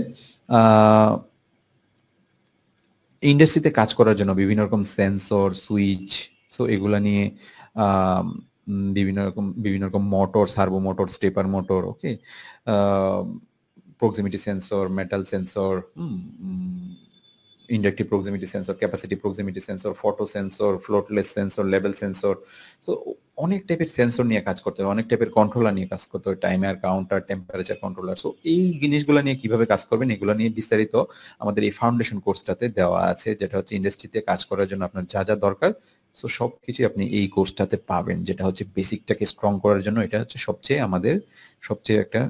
ইন্ডাস্ট্রিতে কাজ করার জন্য বিভিন্ন রকম সেন্সর, সুইচ, সো এগুলা নিয়ে বিভিন্ন রকম motor, servo motor, stepper motor, okay, proximity sensor, metal sensor, inductive proximity sensor, capacity proximity sensor, photo sensor, floatless sensor, level sensor. তো অনেক টাইপের সেন্সর নিয়ে কাজ করতে হয়, অনেক টাইপের কন্ট্রোলার নিয়ে কাজ করতে হয়, timer, counter, temperature controller. So এই জিনিসগুলো নিয়ে কিভাবে কাজ করবেন এগুলো নিয়ে বিস্তারিত আমাদের এই ফাউন্ডেশন কোর্সটাতে দেওয়া আছে, যেটা হচ্ছে ইন্ডাস্ট্রিতে কাজ করার জন্য আপনার যা যা দরকার। সো সবকিছু আপনি এই কোর্সটাতে পাবেন, যেটা হচ্ছে বেসিকটাকে স্ট্রং করার জন্য। এটা হচ্ছে আমাদের সবচেয়ে একটা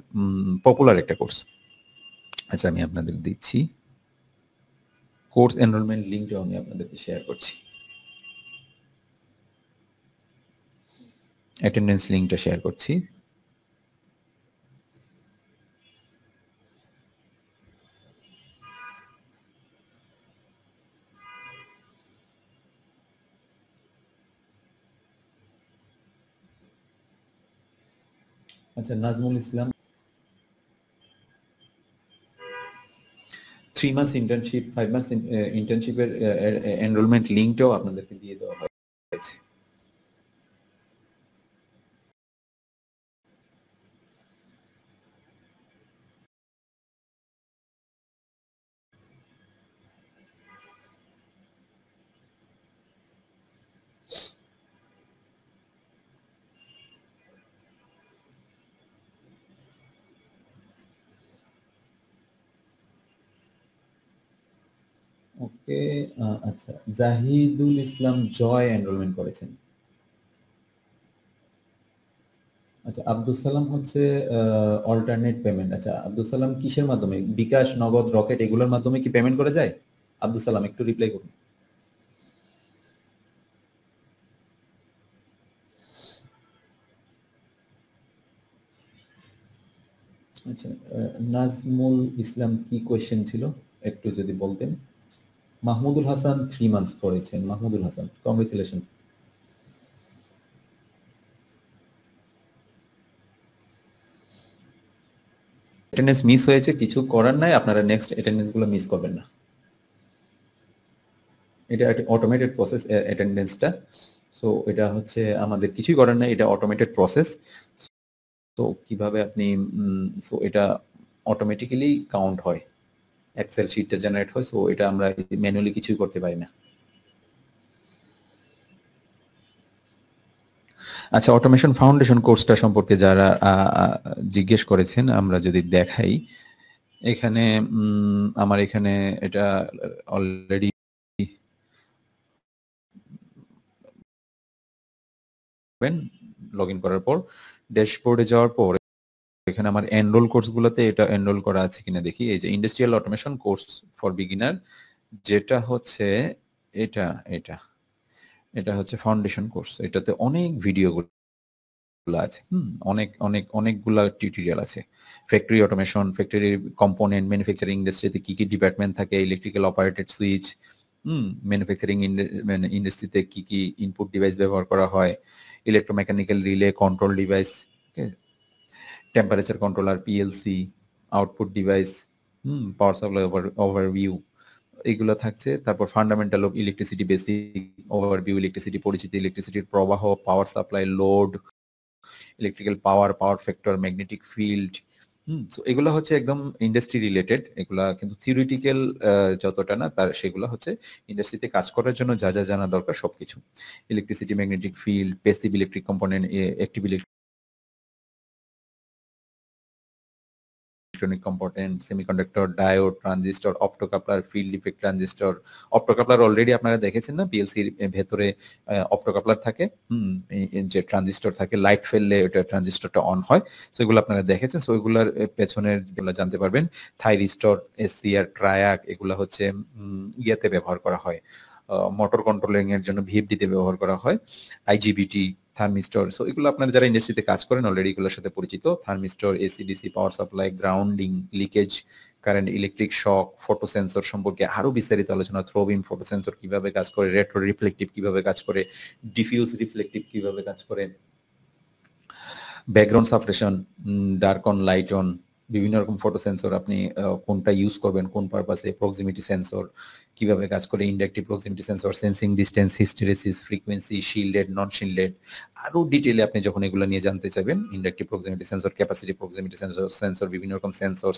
পপুলার একটা কোর্স। আচ্ছা, আমি আপনাদের দিচ্ছি কোর্স এনরোলমেন্ট লিঙ্কটাও আমি আপনাদেরকে শেয়ার করছি, অ্যাটেন্ডেন্স লিঙ্কটা শেয়ার করছি। আচ্ছা, Nazmul Islam 3 months internship, 5 months ইন্টার্নশিপের enrolment লিঙ্কটাও আপনাদেরকে দিয়ে দেওয়া হয়েছে। ওকে, আচ্ছা, জাহিদুল ইসলাম জয় এনরোলমেন্ট করেছেন। আচ্ছা, আব্দুল সালাম হচ্ছে অল্টারনেট পেমেন্ট। আচ্ছা, আব্দুল সালাম কিসের মাধ্যমে? বিকাশ, নগদ, রকেট এগুলোর মাধ্যমে কি পেমেন্ট করা যায়? আব্দুল সালাম একটু রিপ্লাই করুন। আচ্ছা, নাজমুল ইসলাম কি কোয়েশ্চেন ছিল একটু যদি বলতেন। মাহমুদুল হাসান 3 মান্থস করেছেন। Mahmudul Hasan, congratulation. Attendance miss হয়েছে, কিছু করার নাই, আপনারা নেক্সট অ্যাটেন্ডেন্স গুলো মিস করবেন না। এটা একটা অটোমেটেড প্রসেস অ্যাটেন্ডেন্সটা। সো এটা হচ্ছে আমাদের কিছুই করার নাই, এটা অটোমেটেড প্রসেস। তো কিভাবে আপনি সো এটা অটোমেটিক্যালি কাউন্ট হয়, এক্সেল শিটটা জেনারেট হয়। সো এটা আমরা ম্যানুয়ালি কিছুই করতে পারি না। আচ্ছা, অটোমেশন ফাউন্ডেশন কোর্সটা সম্পর্কে যারা জিজ্ঞেস করেছেন, আমরা যদি দেখাই এখানে, আমার এখানে এটা অলরেডি লগ ইন করার পর ড্যাশবোর্ডে যাওয়ার পর এখানে আমার এনরোল কোর্সগুলোতে এটা এনরোল করা আছে কিনা দেখি। এই যে industrial automation course for beginner, যেটা হচ্ছে এটা এটা এটা হচ্ছে ফাউন্ডেশন কোর্স। এটাতে অনেক ভিডিওগুলো আছে, অনেক অনেক অনেকগুলা টিউটোরিয়াল আছে। Factory automation, factory component, manufacturing ইন্ডাস্ট্রিতে কি কি ডিপার্টমেন্ট থাকে, ইলেকট্রিক্যাল অপারেটেড সুইচ, ম্যানুফ্যাকচারিং ইন্ডাস্ট্রিতে কি কি ইনপুট ডিভাইস ব্যবহার করা হয়, electromechanical relay control device, temperature controller, PLC, output device, power supply overview, এগুলো থাকছে। তারপর fundamental of electricity, basic overview, electricity পরিচিতি, ইলেকট্রিসিটির প্রবাহ, power supply, load, electrical power, power factor, magnetic field. So এগুলো হচ্ছে একদম ইন্ডাস্ট্রি রিলেটেড, এগুলা কিন্তু থিওরিটিক্যাল যতটা না, তার সেগুলো হচ্ছে ইন্ডাস্ট্রিতে কাজ করার জন্য যা যা জানা দরকার সবকিছু। Electricity, magnetic field, passive electric component, active electronic component, semiconductor, diode, transistor, optocoupler, field effect transistor. Optocoupler already আপনারা দেখেছেন না, পিএলসির ভেতরে অপ্টোকাপলার থাকে, যে ট্রানজিস্টর থাকে, লাইট ফেললে ওটা ট্রানজিস্টরটা অন হয়। সো এগুলো আপনারা দেখেছেন। সো এগুলার পেছনের যেগুলো জানতে পারবেন, থাইরিস্টর, এসসিআর, ট্রায়াক, এগুলো হচ্ছে ইয়াতে ব্যবহার করা হয়, মোটর কন্ট্রোলিং এর জন্য ভিএফডিতে ব্যবহার করা হয়, আইজিবিটি, থার্মিস্টর। সো এগুলো আপনারা যারা ইন্ডাস্ট্রিতে কাজ করেন অলরেডি এগুলোর সাথে পরিচিত। Thermistor, AC DC, power supply, grounding, leakage current, electric shock, photo sensor সম্পর্কে আরো বিস্তারিত আলোচনা। থ্রোবিম ফটো সেন্সর কিভাবে কাজ করে, রেট্রো রিফ্লেকটিভ কিভাবে কাজ করে, ডিফিউজ রিফ্লেকটিভ কিভাবে কাজ করে, background suppression, dark on, light on, বিভিন্ন রকম ফটো সেন্সর আপনি কোনটা ইউজ করবেন কোন পারপাসে, প্রক্সিমিটি সেন্সর কিভাবে কাজ করে, inductive proximity sensor, sensing distance, hysteresis, frequency, shielded, non shielded, আরো ডিটেইলে আপনি যখন এগুলো নিয়ে জানতে চাইবেন, inductive proximity sensor, capacity proximity sensor, বিভিন্ন রকম সেন্সর